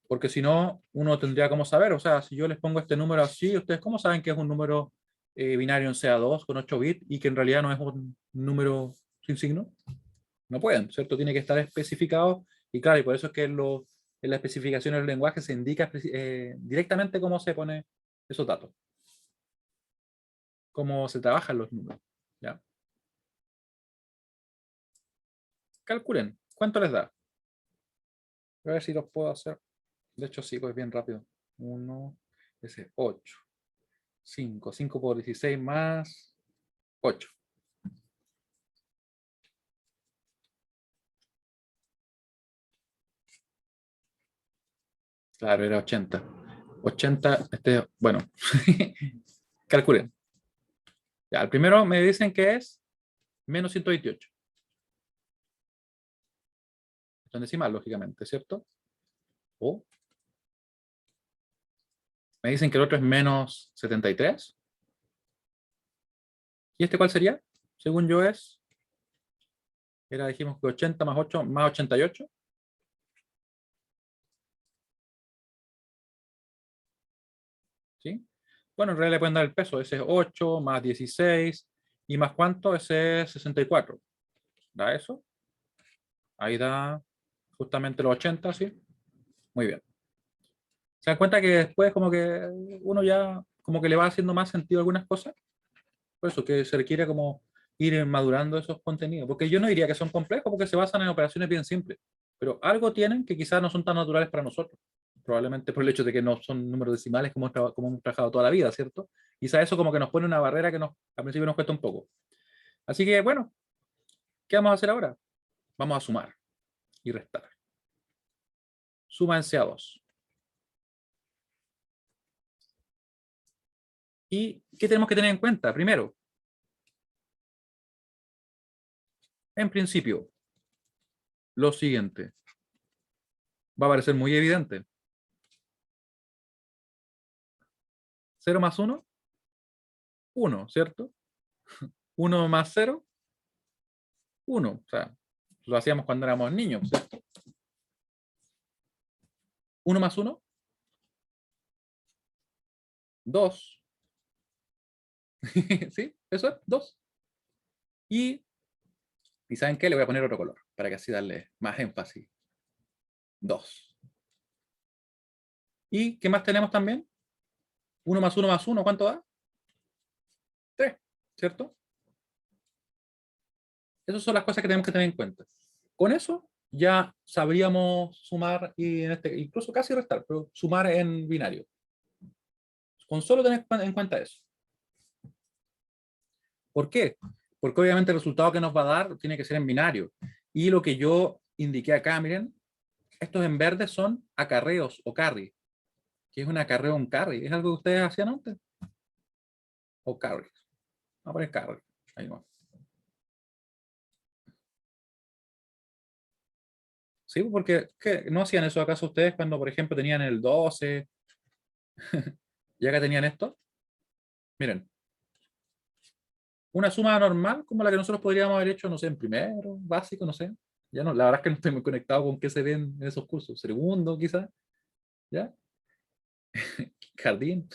Porque si no, uno tendría como saber, o sea, si yo les pongo este número así, ¿ustedes cómo saben que es un número binario en CA2 con 8 bits y que en realidad no es un número sin signo? No pueden, ¿cierto? Tiene que estar especificado y claro, y por eso es que en la especificación del lenguaje se indica directamente cómo se pone esos datos, cómo se trabajan los números, ¿ya? Calculen, ¿cuánto les da? Voy a ver si los puedo hacer. De hecho, sí, pues bien rápido. 1, ese es 8. 5. 5 por 16 más 8. Claro, era 80. 80, bueno, calculen. Ya, el primero me dicen que es menos 128. Esto en decimal, lógicamente, ¿cierto? O me dicen que el otro es menos 73. ¿Y este cuál sería? Según yo dijimos que 80 más 8 más 88. ¿Sí? Bueno, en realidad le pueden dar el peso. Ese es 8 más 16. ¿Y más cuánto? Ese es 64. ¿Da eso? Ahí da justamente los 80, ¿sí? Muy bien. Se dan cuenta que después como que uno ya como que le va haciendo más sentido algunas cosas. Por eso que se requiere como ir madurando esos contenidos. Porque yo no diría que son complejos porque se basan en operaciones bien simples. Pero algo tienen que quizás no son tan naturales para nosotros. Probablemente por el hecho de que no son números decimales como hemos trabajado toda la vida, ¿cierto? Quizás eso como que nos pone una barrera que al principio nos cuesta un poco. Así que bueno, ¿qué vamos a hacer ahora? Vamos a sumar y restar. Suma en CA2. ¿Y qué tenemos que tener en cuenta? Primero, en principio, lo siguiente. Va a parecer muy evidente. 0 más 1, 1, ¿cierto? 1 más 0, 1. O sea, lo hacíamos cuando éramos niños, ¿cierto? 1 más 1, 2. ¿Sí? Eso es 2. Y ¿saben qué? Le voy a poner otro color, para que así darle más énfasis. 2. ¿Y qué más tenemos también? 1 más 1 más 1, ¿cuánto da? 3, ¿cierto? Esas son las cosas que tenemos que tener en cuenta. Con eso ya sabríamos sumar y incluso casi restar, pero sumar en binario. Con solo tener en cuenta eso. ¿Por qué? Porque obviamente el resultado que nos va a dar tiene que ser en binario. Y lo que yo indiqué acá, miren, estos en verde son acarreos o carry. ¿Qué es un acarreo o un carry? ¿Es algo que ustedes hacían antes? O carry. Vamos a poner carry. Ahí va. Sí, porque ¿qué? ¿No hacían eso acaso ustedes cuando, por ejemplo, tenían el 12 y acá tenían esto? Miren, una suma normal como la que nosotros podríamos haber hecho, no sé, en primero, básico, no sé. Ya no, la verdad es que no estoy muy conectado con qué se ven en esos cursos. Segundo, quizás. ¿Ya? Jardín.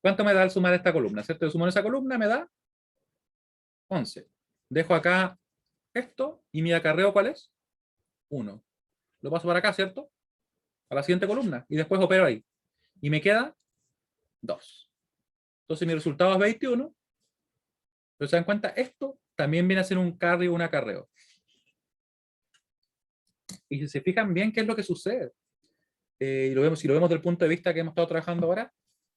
¿Cuánto me da al sumar esta columna? ¿Cierto? El sumar esa columna me da 11. Dejo acá esto y mi acarreo, ¿cuál es? 1. Lo paso para acá, ¿cierto? A la siguiente columna y después opero ahí. Y me queda 2. Entonces mi resultado es 21. Pero se dan cuenta, esto también viene a ser un carry o un acarreo. Y si se fijan bien, ¿qué es lo que sucede? Y si lo vemos desde el punto de vista que hemos estado trabajando ahora,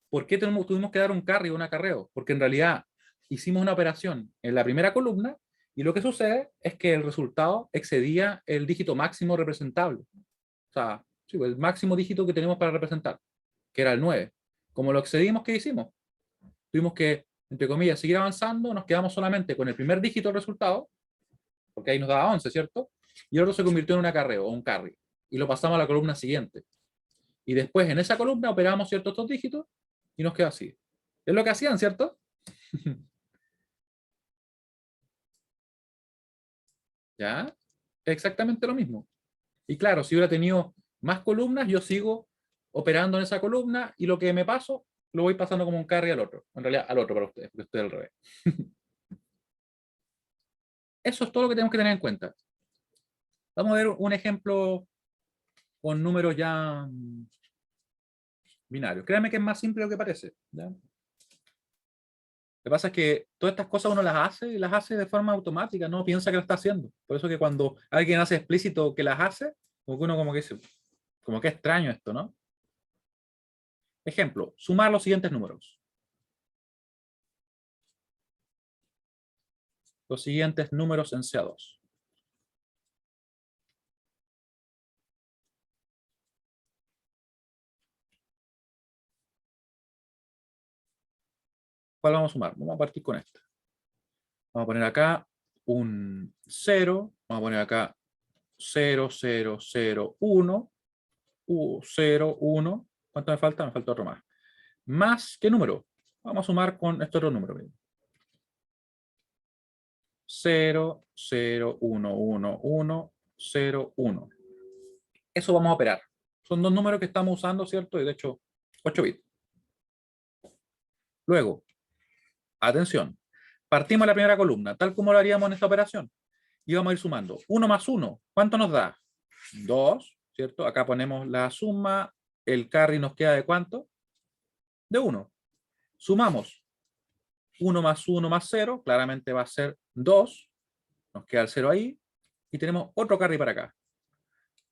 ¿por qué tuvimos que dar un carry o un acarreo? Porque en realidad hicimos una operación en la primera columna y lo que sucede es que el resultado excedía el dígito máximo representable. O sea, sí, el máximo dígito que tenemos para representar, que era el 9. Como lo excedimos, ¿qué hicimos? Tuvimos que, entre comillas, seguir avanzando, nos quedamos solamente con el primer dígito del resultado, porque ahí nos daba 11, ¿cierto? Y el otro se convirtió en un acarreo o un carry. Y lo pasamos a la columna siguiente. Y después en esa columna operamos ciertos estos dígitos y nos queda así. Es lo que hacían, ¿cierto? ¿Ya? Exactamente lo mismo. Y claro, si hubiera tenido más columnas, yo sigo operando en esa columna y lo que me paso, lo voy pasando como un carry al otro. En realidad, al otro para ustedes, porque ustedes al revés. Eso es todo lo que tenemos que tener en cuenta. Vamos a ver un ejemplo con números ya binarios. Créanme que es más simple de lo que parece. ¿Ya? Lo que pasa es que todas estas cosas uno las hace y las hace de forma automática, no piensa que lo está haciendo. Por eso que cuando alguien hace explícito que las hace, como que uno como que dice, como que extraño esto, ¿no? Ejemplo, sumar los siguientes números. Los siguientes números en CA2. ¿Cuál vamos a sumar? Vamos a partir con este. Vamos a poner acá un 0, vamos a poner acá 0, 0, 0, 1, 0, 1. ¿Cuánto me falta? Me falta otro más. Más, ¿qué número? Vamos a sumar con este otro número. 0, 0, 1, 1, 1, 0, 1. Eso vamos a operar. Son dos números que estamos usando, ¿cierto? Y de hecho, 8 bits. Luego, atención, partimos la primera columna, tal como lo haríamos en esta operación. Y vamos a ir sumando. 1 más 1, ¿cuánto nos da? 2, ¿cierto? Acá ponemos la suma, el carry nos queda de ¿cuánto? De 1. Sumamos 1 más 1 más 0, claramente va a ser 2, nos queda el 0 ahí, y tenemos otro carry para acá.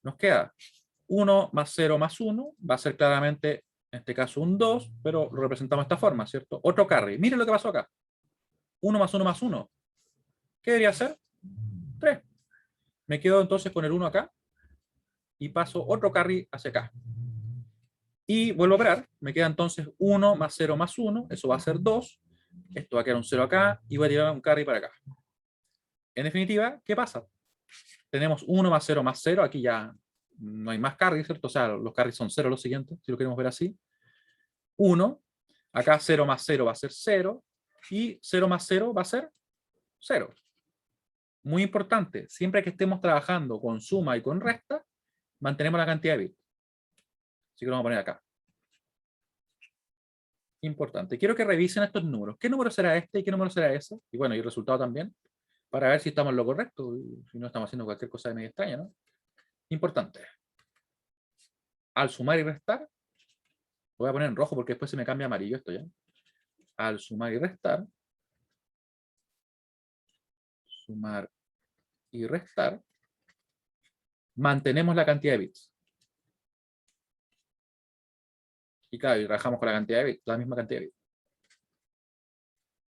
Nos queda 1 más 0 más 1, va a ser claramente, en este caso, un 2, pero lo representamos de esta forma, ¿cierto? Otro carry. Miren lo que pasó acá. 1 más 1 más 1. ¿Qué debería ser? 3. Me quedo entonces con el 1 acá y paso otro carry hacia acá. Y vuelvo a operar. Me queda entonces 1 más 0 más 1. Eso va a ser 2. Esto va a quedar un 0 acá y voy a tirar un carry para acá. En definitiva, ¿qué pasa? Tenemos 1 más 0 más 0. Aquí ya no hay más carry, ¿cierto? O sea, los carries son 0 los siguientes, si lo queremos ver así. 1. Acá 0 más 0 va a ser 0. Y 0 más 0 va a ser 0. Muy importante, siempre que estemos trabajando con suma y con resta, mantenemos la cantidad de bits. Así que lo vamos a poner acá. Importante. Quiero que revisen estos números. ¿Qué número será este y qué número será ese? Y bueno, y el resultado también, para ver si estamos en lo correcto, y si no estamos haciendo cualquier cosa de medio extraña, ¿no? Importante. Al sumar y restar, lo voy a poner en rojo porque después se me cambia a amarillo esto ya. Al sumar y restar, mantenemos la cantidad de bits. Y claro, y rajamos con la cantidad de bits, la misma cantidad de bits.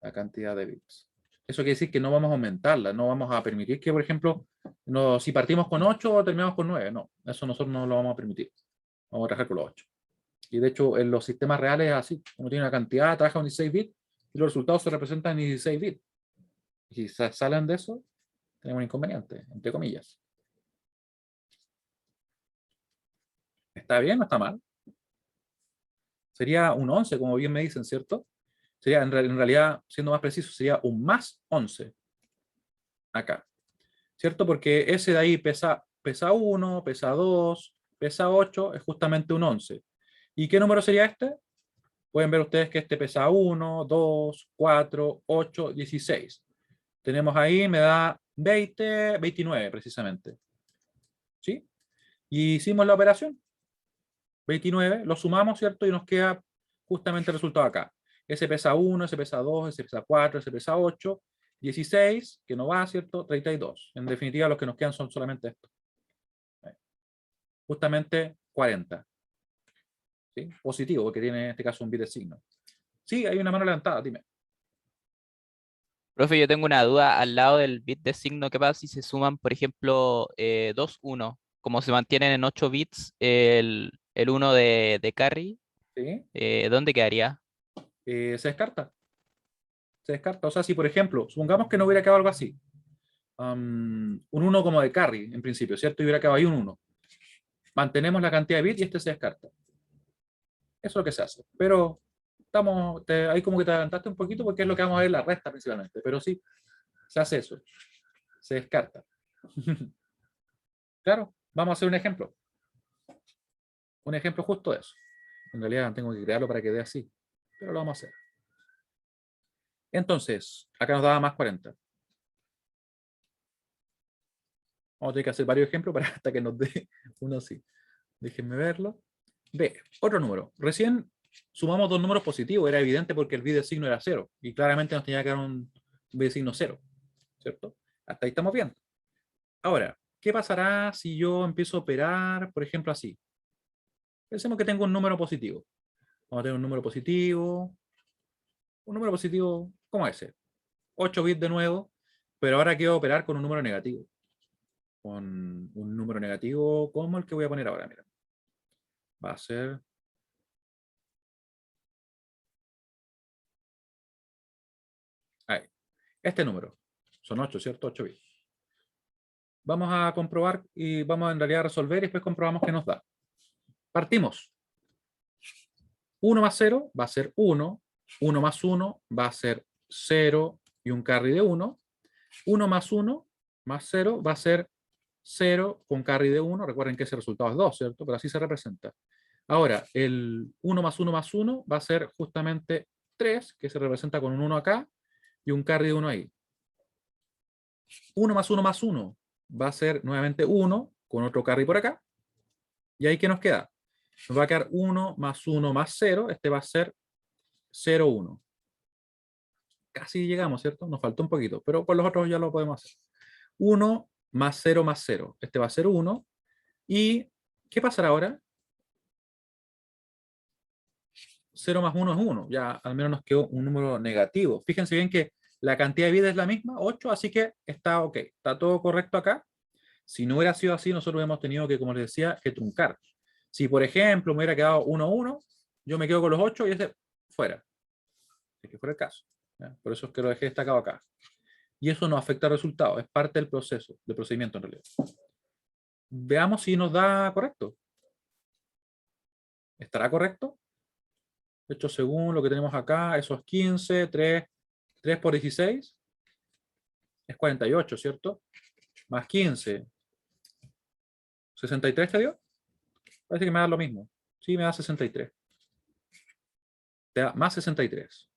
La cantidad de bits. Eso quiere decir que no vamos a aumentarla, no vamos a permitir que, por ejemplo, no, si partimos con 8 terminamos con 9. No, eso nosotros no lo vamos a permitir. Vamos a trabajar con los 8. Y de hecho, en los sistemas reales es así. Uno tiene una cantidad, trabaja con 16 bits y los resultados se representan en 16 bits. Y si salen de eso, tenemos un inconveniente, entre comillas. ¿Está bien o está mal? Sería un 11, como bien me dicen, ¿cierto? Sería, en realidad, siendo más preciso, sería un más 11. Acá. ¿Cierto? Porque ese de ahí pesa 1, pesa 2, pesa 8, es justamente un 11. ¿Y qué número sería este? Pueden ver ustedes que este pesa 1, 2, 4, 8, 16. Tenemos ahí, me da 20, 29 precisamente. ¿Sí? Y hicimos la operación. 29, lo sumamos, ¿cierto? Y nos queda justamente el resultado acá. Ese pesa 1, ese pesa 2, ese pesa 4, ese pesa 8, 16, que no va, ¿cierto? 32. En definitiva, los que nos quedan son solamente estos. Justamente 40. ¿Sí? Positivo, porque tiene en este caso un bit de signo. Sí, hay una mano levantada, dime. Profe, yo tengo una duda al lado del bit de signo. ¿Qué pasa si se suman, por ejemplo, 2, 1? Como se mantienen en 8 bits el 1 de carry, ¿Sí? ¿dónde quedaría? Se descarta. Se descarta. O sea, si por ejemplo, supongamos que no hubiera quedado algo así. Un 1 como de carry, en principio, ¿cierto? Y hubiera quedado ahí un 1. Mantenemos la cantidad de bits y este se descarta. Eso es lo que se hace. Pero ahí como que te adelantaste un poquito porque es lo que vamos a ver en la resta principalmente. Pero sí, se hace eso. Se descarta. Claro, vamos a hacer un ejemplo. Un ejemplo justo de eso. En realidad tengo que crearlo para que dé así. Pero lo vamos a hacer. Entonces, acá nos daba más 40. Vamos a tener que hacer varios ejemplos para hasta que nos dé uno así. Déjenme verlo. B, otro número. Recién sumamos dos números positivos. Era evidente porque el bit de signo era 0. Y claramente nos tenía que dar un bit de signo 0. ¿Cierto? Hasta ahí estamos bien. Ahora, ¿qué pasará si yo empiezo a operar, por ejemplo, así? Pensemos que tengo un número positivo. Vamos a tener un número positivo. Un número positivo como ese. 8 bits de nuevo. Pero ahora quiero operar con un número negativo. Con un número negativo como el que voy a poner ahora. Mira. Va a ser... Ahí. Este número. Son 8, ¿cierto? 8 bits. Vamos a comprobar y vamos en realidad a resolver y después comprobamos qué nos da. Partimos. 1 más 0 va a ser 1. 1 más 1 va a ser 0 y un carry de 1. 1 más 1 más 0 va a ser 0 con carry de 1. Recuerden que ese resultado es 2, ¿cierto? Pero así se representa. Ahora, el 1 más 1 más 1 va a ser justamente 3, que se representa con un 1 acá y un carry de 1 ahí. 1 más 1 más 1 va a ser nuevamente 1 con otro carry por acá. ¿Y ahí qué nos queda? Nos va a quedar 1 más 1 más 0. Este va a ser 0, 1. Casi llegamos, ¿cierto? Nos faltó un poquito, pero con los otros ya lo podemos hacer. 1 más 0 más 0. Este va a ser 1. ¿Y qué pasará ahora? 0 más 1 es 1. Ya al menos nos quedó un número negativo. Fíjense bien que la cantidad de vida es la misma, 8, así que está ok. Está todo correcto acá. Si no hubiera sido así, nosotros hemos tenido que, como les decía, que truncar. Si, por ejemplo, me hubiera quedado 1, 1, yo me quedo con los 8 y ese fuera. Si que fuera el caso. ¿Ya? Por eso es que lo dejé destacado acá. Y eso no afecta al resultado, es parte del proceso, del procedimiento en realidad. Veamos si nos da correcto. ¿Estará correcto? De hecho, según lo que tenemos acá, eso es 15, 3 por 16 es 48, ¿cierto? Más 15, 63 te dio. Parece que me da lo mismo. Sí, me da 63. te da más 63.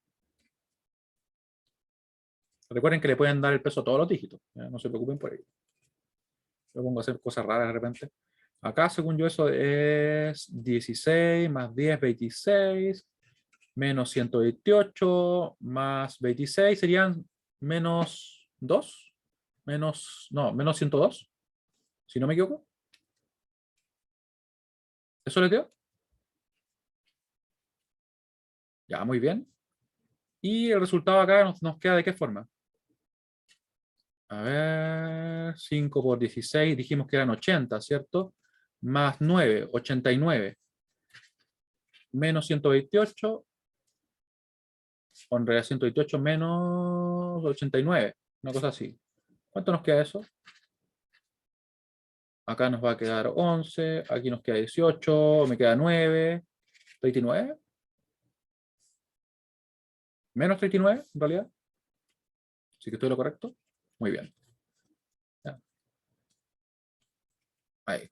Recuerden que le pueden dar el peso a todos los dígitos. ¿Ya? No se preocupen por ello. Yo pongo a hacer cosas raras de repente. Acá, según yo, eso es 16 más 10, 26, menos 128, más 26 serían menos 2, menos 102, si no me equivoco. ¿Eso les dio? Ya, muy bien. Y el resultado acá nos queda de qué forma. A ver, 5 por 16, dijimos que eran 80, ¿cierto? Más 9, 89. Menos 128, o en realidad 128 menos 89, una cosa así. ¿Cuánto nos queda eso? Acá nos va a quedar 11, aquí nos queda 18, me queda 9, 39. Menos 39, en realidad. ¿Sí que estoy lo correcto? Muy bien. Ya. Ahí.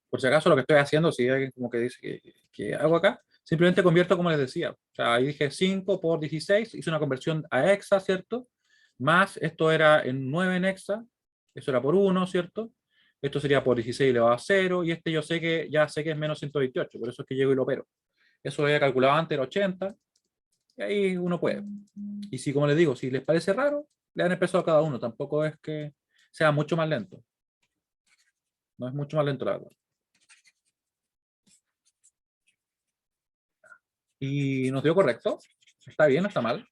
Por si acaso lo que estoy haciendo, si hay alguien como que dice que hago acá, simplemente convierto como les decía. O sea, ahí dije 5 por 16, hice una conversión a hexa, ¿cierto? Más, esto era en 9 en hexa, eso era por 1, ¿cierto? Esto sería por 16 elevado a 0, y este yo sé que ya sé que es menos 128, por eso es que llego y lo opero. Eso lo había calculado antes, era 80, y ahí uno puede. Y si, como les digo, si les parece raro, le dan el peso a cada uno, tampoco es que sea mucho más lento. No es mucho más lento, la verdad. Y nos dio correcto. ¿Está bien o está mal?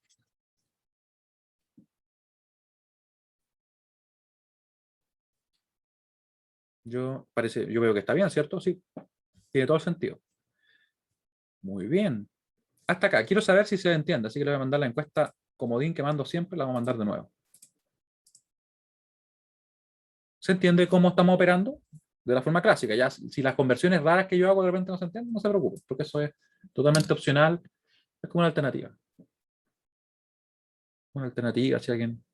Yo veo que está bien, ¿cierto? Sí, tiene todo el sentido. Muy bien. Hasta acá. Quiero saber si se entiende, así que le voy a mandar la encuesta comodín que mando siempre, la voy a mandar de nuevo. ¿Se entiende cómo estamos operando? De la forma clásica. Ya, si las conversiones raras que yo hago de repente no se entienden, no se preocupen, porque eso es totalmente opcional. Es como una alternativa. Una alternativa, si alguien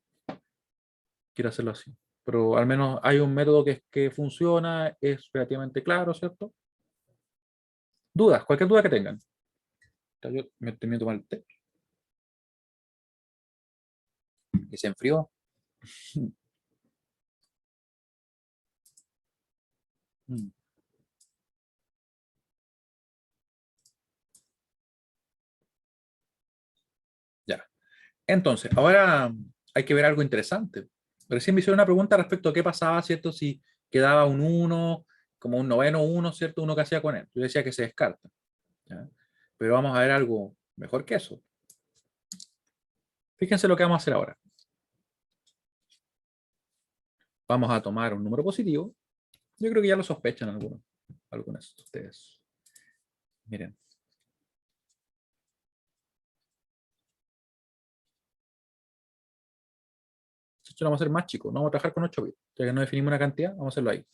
quiere hacerlo así. Pero al menos hay un método que funciona, es relativamente claro, ¿cierto? Dudas, cualquier duda que tengan. Yo me terminé de tomar el té. Y se enfrió. Mm. Ya. Entonces, ahora hay que ver algo interesante. Recién me hicieron una pregunta respecto a qué pasaba, ¿cierto? Si quedaba un 1, como un noveno 1, ¿cierto? Uno que hacía con él. Yo decía que se descarta. ¿Ya? Pero vamos a ver algo mejor que eso. Fíjense lo que vamos a hacer ahora. Vamos a tomar un número positivo. Yo creo que ya lo sospechan algunos de ustedes. Miren. Esto lo vamos a hacer más chico. No vamos a trabajar con 8 bits. Ya que no definimos una cantidad, vamos a hacerlo ahí.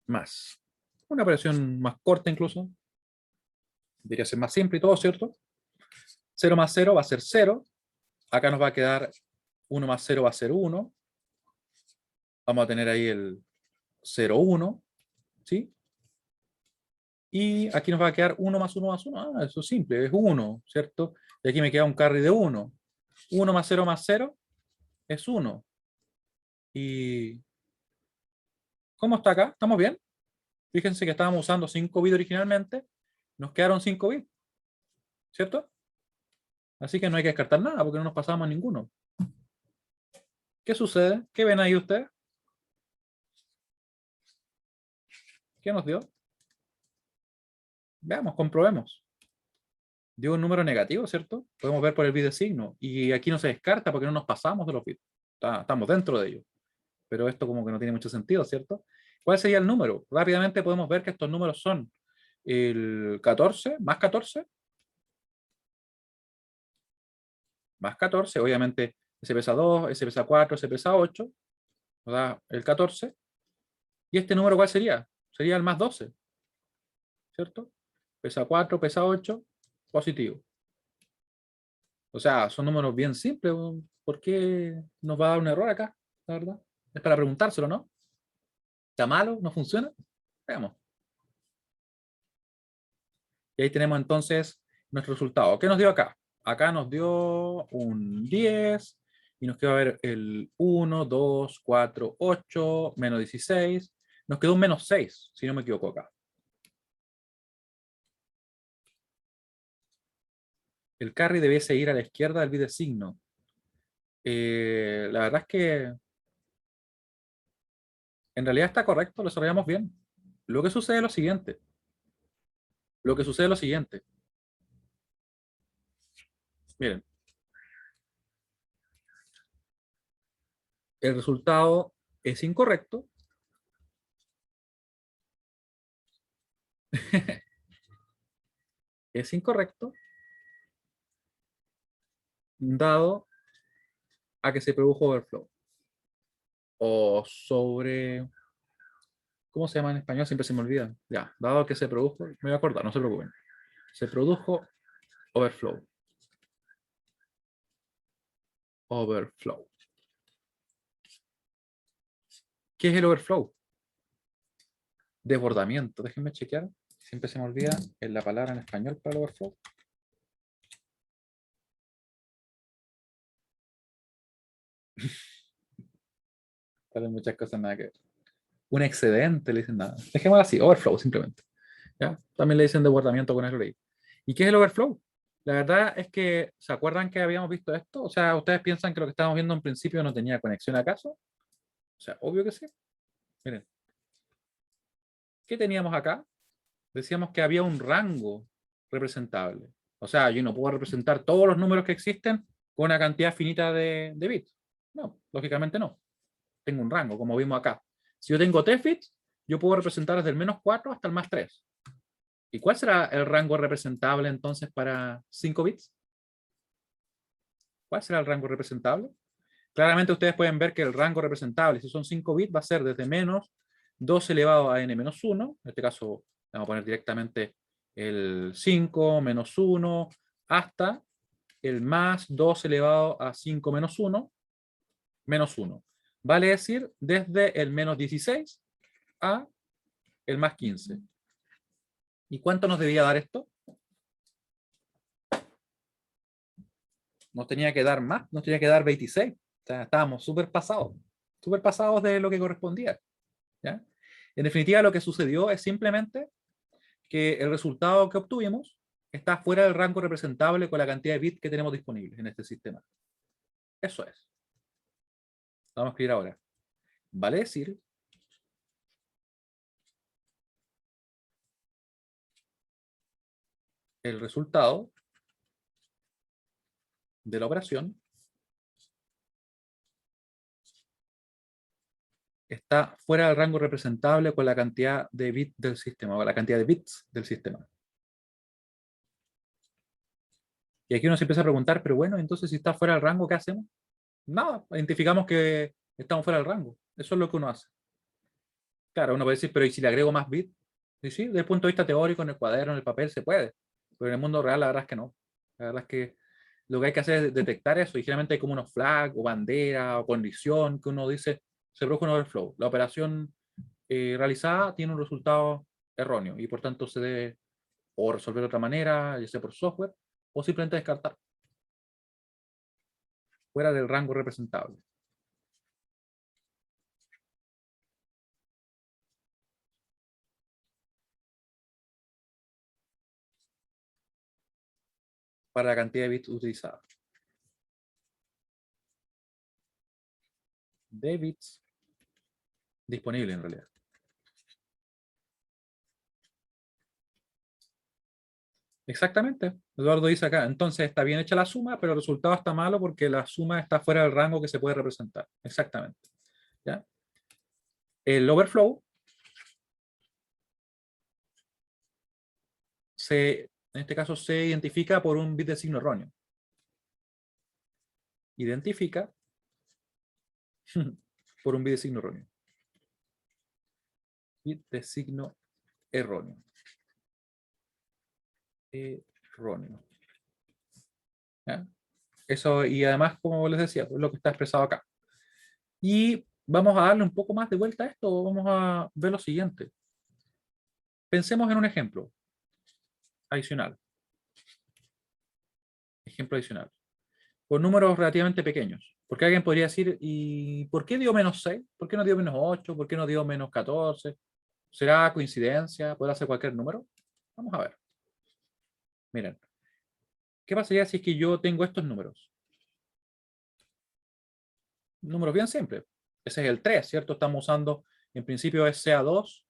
Más. Una operación más corta incluso. Debería ser más simple y todo, ¿cierto? 0 más 0 va a ser 0. Acá nos va a quedar 1 más 0 va a ser 1. Vamos a tener ahí el 0, 1. ¿Sí? Y aquí nos va a quedar 1 más 1 más 1. Ah, eso es simple, es 1, ¿cierto? Y aquí me queda un carry de 1. 1 más 0 es 1. ¿Y cómo está acá? ¿Estamos bien? Fíjense que estábamos usando 5 bits originalmente. Nos quedaron 5 bits, ¿cierto? Así que no hay que descartar nada porque no nos pasamos ninguno. ¿Qué sucede? ¿Qué ven ahí ustedes? ¿Qué nos dio? Veamos, comprobemos. Dio un número negativo, ¿cierto? Podemos ver por el bit de signo. Y aquí no se descarta porque no nos pasamos de los bits. Estamos dentro de ellos. Pero esto como que no tiene mucho sentido, ¿cierto? ¿Cuál sería el número? Rápidamente podemos ver que estos números son el 14 más 14 más 14. Obviamente ese pesa 2, ese pesa 4, ese pesa 8. Nos da el 14. ¿Y este número cuál sería? Sería el más 12, ¿cierto? Pesa 4, pesa 8, positivo. O sea, son números bien simples. ¿Por qué nos va a dar un error acá? La verdad. Es para preguntárselo, ¿no? ¿Está malo? ¿No funciona? Veamos. Y ahí tenemos entonces nuestro resultado. ¿Qué nos dio acá? Acá nos dio un 10 y nos quedó a ver el 1, 2, 4, 8, menos 16. Nos quedó un menos 6, si no me equivoco acá. El carry debiese ir a la izquierda del bit de signo. La verdad es que en realidad está correcto, lo desarrollamos bien. Lo que sucede es lo siguiente. Lo que sucede es lo siguiente. Miren. El resultado es incorrecto. Es incorrecto, dado a que se produjo overflow. O sobre... ¿Cómo se llama en español? Siempre se me olvida. Ya, dado que se produjo... Me voy a acordar, no se preocupen. Se produjo overflow. Overflow. ¿Qué es el overflow? Desbordamiento. Déjenme chequear. Siempre se me olvida la palabra en español para el overflow. Salen muchas cosas nada que ver. Un excedente, le dicen nada. Dejémoslo así, overflow simplemente. ¿Ya? También le dicen desbordamiento con el rey. ¿Y qué es el overflow? La verdad es que, ¿se acuerdan que habíamos visto esto? O sea, ¿ustedes piensan que lo que estábamos viendo en principio no tenía conexión acaso? O sea, obvio que sí. Miren. ¿Qué teníamos acá? Decíamos que había un rango representable. O sea, yo no puedo representar todos los números que existen con una cantidad finita de bits. No, lógicamente no. Tengo un rango, como vimos acá. Si yo tengo 3 bits, yo puedo representar desde el menos 4 hasta el más 3. ¿Y cuál será el rango representable entonces para 5 bits? ¿Cuál será el rango representable? Claramente ustedes pueden ver que el rango representable, si son 5 bits, va a ser desde menos 2 elevado a n menos 1. En este caso, vamos a poner directamente el 5 menos 1 hasta el más 2 elevado a 5 menos 1 menos 1. Vale decir, desde el menos 16 a el más 15. ¿Y cuánto nos debía dar esto? Nos tenía que dar más, nos tenía que dar 26. O sea, estábamos súper pasados de lo que correspondía. ¿Ya? En definitiva, lo que sucedió es simplemente que el resultado que obtuvimos está fuera del rango representable con la cantidad de bits que tenemos disponibles en este sistema. Eso es. Vamos a escribir ahora. Vale decir el resultado de la operación está fuera del rango representable con la cantidad de bits del sistema, o la cantidad de bits del sistema. Y aquí uno se empieza a preguntar, pero bueno, entonces si está fuera del rango, ¿qué hacemos? Nada, identificamos que estamos fuera del rango. Eso es lo que uno hace. Claro, uno puede decir, pero ¿y si le agrego más bits? Y sí, desde el punto de vista teórico, en el cuaderno, en el papel, se puede. Pero en el mundo real, la verdad es que no. La verdad es que lo que hay que hacer es detectar eso. Y generalmente hay como unos flags, o bandera, o condición, que uno dice, se produjo un overflow. La operación realizada tiene un resultado erróneo. Y por tanto se debe o resolver de otra manera, ya sea por software, o simplemente descartar. Fuera del rango representable. Para la cantidad de bits utilizada. De bits disponible en realidad. Exactamente. Eduardo dice acá, entonces está bien hecha la suma, pero el resultado está malo porque la suma está fuera del rango que se puede representar. Exactamente. ¿Ya? El overflow en este caso se identifica por un bit de signo erróneo. Identifica por un bit de signo erróneo. Bit de signo erróneo. Erróneo. ¿Ya? Eso, y además, como les decía, pues lo que está expresado acá. Y Vamos a darle un poco más de vuelta a esto, vamos a ver lo siguiente. Pensemos en un ejemplo adicional. Ejemplo adicional. Con números relativamente pequeños. Porque alguien podría decir, ¿y por qué dio menos 6? ¿Por qué no dio menos 8? ¿Por qué no dio menos 14? ¿Será coincidencia? ¿Podrá ser cualquier número? Vamos a ver. Miren. ¿Qué pasaría si es que yo tengo estos números? Números bien simples. Ese es el 3, ¿cierto? Estamos usando, en principio, es CA2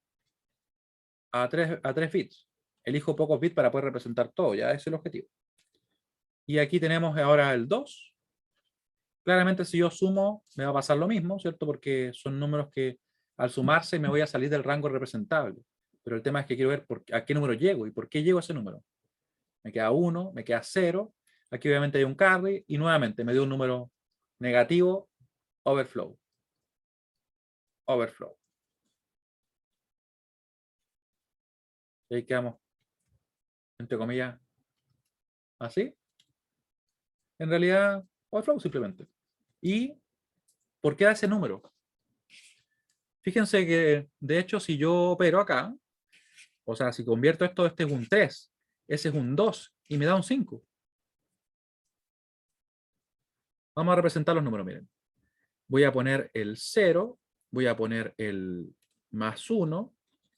a 3 bits. Elijo pocos bits para poder representar todo, ya ese es el objetivo. Y aquí tenemos ahora el 2. Claramente si yo sumo me va a pasar lo mismo, ¿cierto? Porque son números que al sumarse me voy a salir del rango representable. Pero el tema es que quiero ver a qué número llego y por qué llego a ese número. Me queda 1, me queda 0. Aquí obviamente hay un carry y nuevamente me dio un número negativo, overflow. Overflow. Y ahí quedamos, entre comillas, así. En realidad, overflow simplemente. ¿Y por qué da ese número? Fíjense que, de hecho, si yo opero acá, o sea, si convierto esto, este es un 3, ese es un 2 y me da un 5. Vamos a representar los números, miren. Voy a poner el 0, voy a poner el más 1.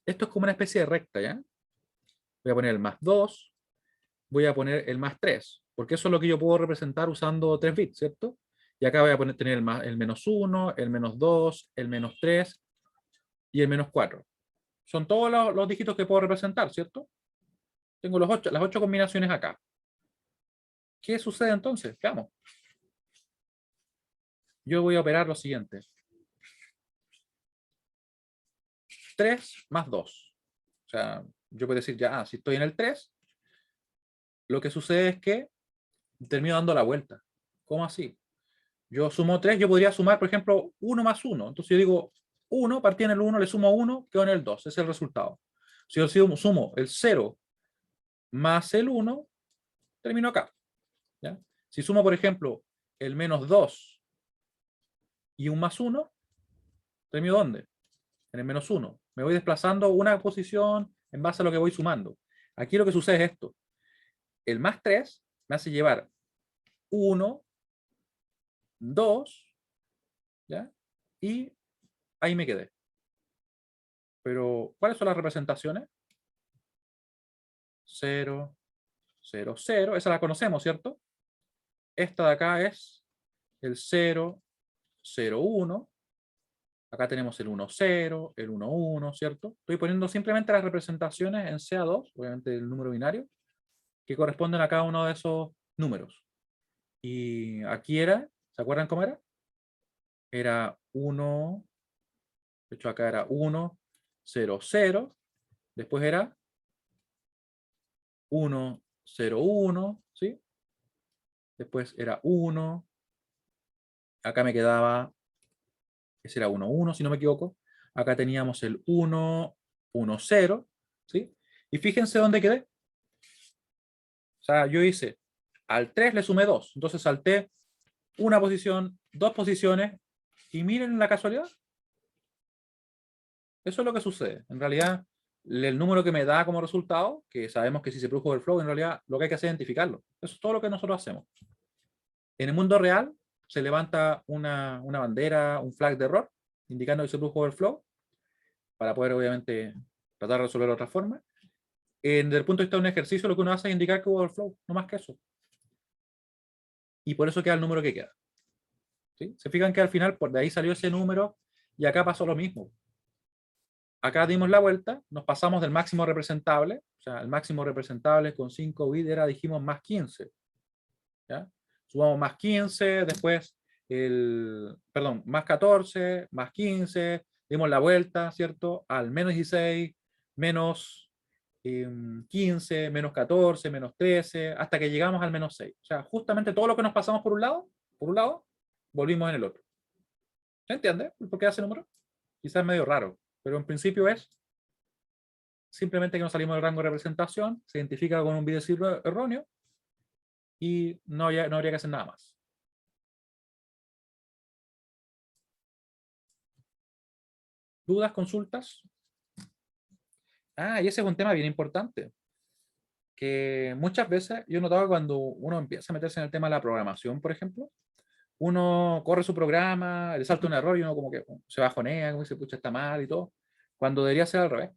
Esto es como una especie de recta, ¿ya? Voy a poner el más 2, voy a poner el más 3, porque eso es lo que yo puedo representar usando 3 bits, ¿cierto? Y acá voy a tener el menos 1, el menos 2, el menos 3 y el menos 4. Son todos los dígitos que puedo representar, ¿cierto? Tengo las 8 combinaciones acá. ¿Qué sucede entonces? Veamos. Yo voy a operar lo siguiente. 3 más 2. O sea, yo puedo decir ya, si estoy en el 3, lo que sucede es que termino dando la vuelta. ¿Cómo así? Yo sumo 3, yo podría sumar, por ejemplo, 1 más 1. Entonces yo digo 1, partí en el 1, le sumo 1, quedo en el 2. Ese es el resultado. Si yo sumo el 0 más el 1, termino acá. ¿Ya? Si sumo, por ejemplo, el menos 2 y un más 1, termino ¿dónde? En el menos 1. Me voy desplazando una posición en base a lo que voy sumando. Aquí lo que sucede es esto. El más 3 me hace llevar 1, 2, ¿ya? Y ahí me quedé. Pero, ¿cuáles son las representaciones? 0, 0, 0. Esa la conocemos, ¿cierto? Esta de acá es el 0, 0, 1. Acá tenemos el 1, 0, el 1, 1, ¿cierto? Estoy poniendo simplemente las representaciones en CA2, obviamente el número binario, que corresponden a cada uno de esos números. Y aquí era, ¿se acuerdan cómo era? Era 1, de hecho acá era 1, 0, 0. Después era 1, 0, 1, ¿sí? Después era 1. Acá me quedaba, ese era 1, 1, si no me equivoco. Acá teníamos el 1, 1, 0, ¿sí? Y fíjense dónde quedé. O sea, yo hice, al 3 le sumé 2. Entonces salté una posición, 2 posiciones, y miren la casualidad. Eso es lo que sucede. En realidad, el número que me da como resultado, que sabemos que si se produjo overflow, en realidad lo que hay que hacer es identificarlo. Eso es todo lo que nosotros hacemos. En el mundo real, se levanta una bandera, un flag de error, indicando que se produjo overflow, para poder obviamente tratar de resolverlo de otra forma. Desde el punto de vista de un ejercicio, lo que uno hace es indicar que hubo overflow, no más que eso. Y por eso queda el número que queda. ¿Sí? Se fijan que al final, por de ahí salió ese número, y acá pasó lo mismo. Acá dimos la vuelta, nos pasamos del máximo representable, o sea, el máximo representable con 5 bits era, dijimos, más 15. ¿Ya? Sumamos más 15, después perdón, más 14, más 15, dimos la vuelta, ¿cierto? Al menos 16, menos 15, menos 14, menos 13, hasta que llegamos al menos 6. O sea, justamente todo lo que nos pasamos por un lado, volvimos en el otro. ¿Se entiende por qué hace número? Quizás es medio raro, pero en principio es simplemente que no salimos del rango de representación, se identifica con un bit erróneo y no habría que hacer nada más. ¿Dudas, consultas? Ah, y ese es un tema bien importante, que muchas veces yo he notado que cuando uno empieza a meterse en el tema de la programación, por ejemplo, uno corre su programa, le salta un error y uno como que se bajonea, como dice, pucha, está mal y todo, cuando debería ser al revés,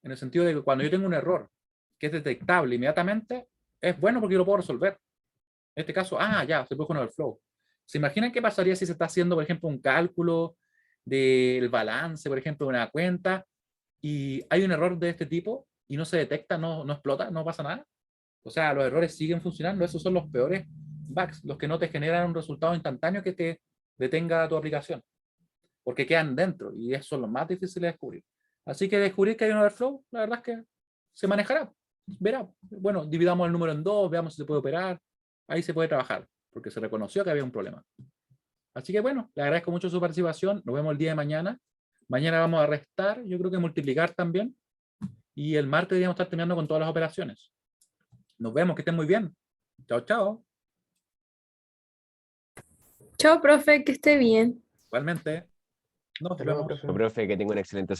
en el sentido de que cuando yo tengo un error que es detectable inmediatamente, es bueno porque yo lo puedo resolver. En este caso, ya, se puede con el flow. ¿Se imaginan qué pasaría si se está haciendo, por ejemplo, un cálculo del balance, por ejemplo, de una cuenta, y hay un error de este tipo y no se detecta, no explota, no pasa nada? O sea, los errores siguen funcionando, esos son los peores bugs, los que no te generan un resultado instantáneo que te detenga tu aplicación, porque quedan dentro y esos son los más difíciles de descubrir. Así que descubrir que hay un overflow, la verdad es que se manejará, verá. Bueno, dividamos el número en dos, veamos si se puede operar, ahí se puede trabajar, porque se reconoció que había un problema. Así que bueno, le agradezco mucho su participación, nos vemos el día de mañana. Mañana vamos a restar, yo creo que multiplicar también, y el martes deberíamos estar terminando con todas las operaciones. Nos vemos, que estén muy bien. Chao, chao. Chao, profe, que esté bien. Igualmente. Nos Hasta luego, vemos. profe, que tenga una excelente semana.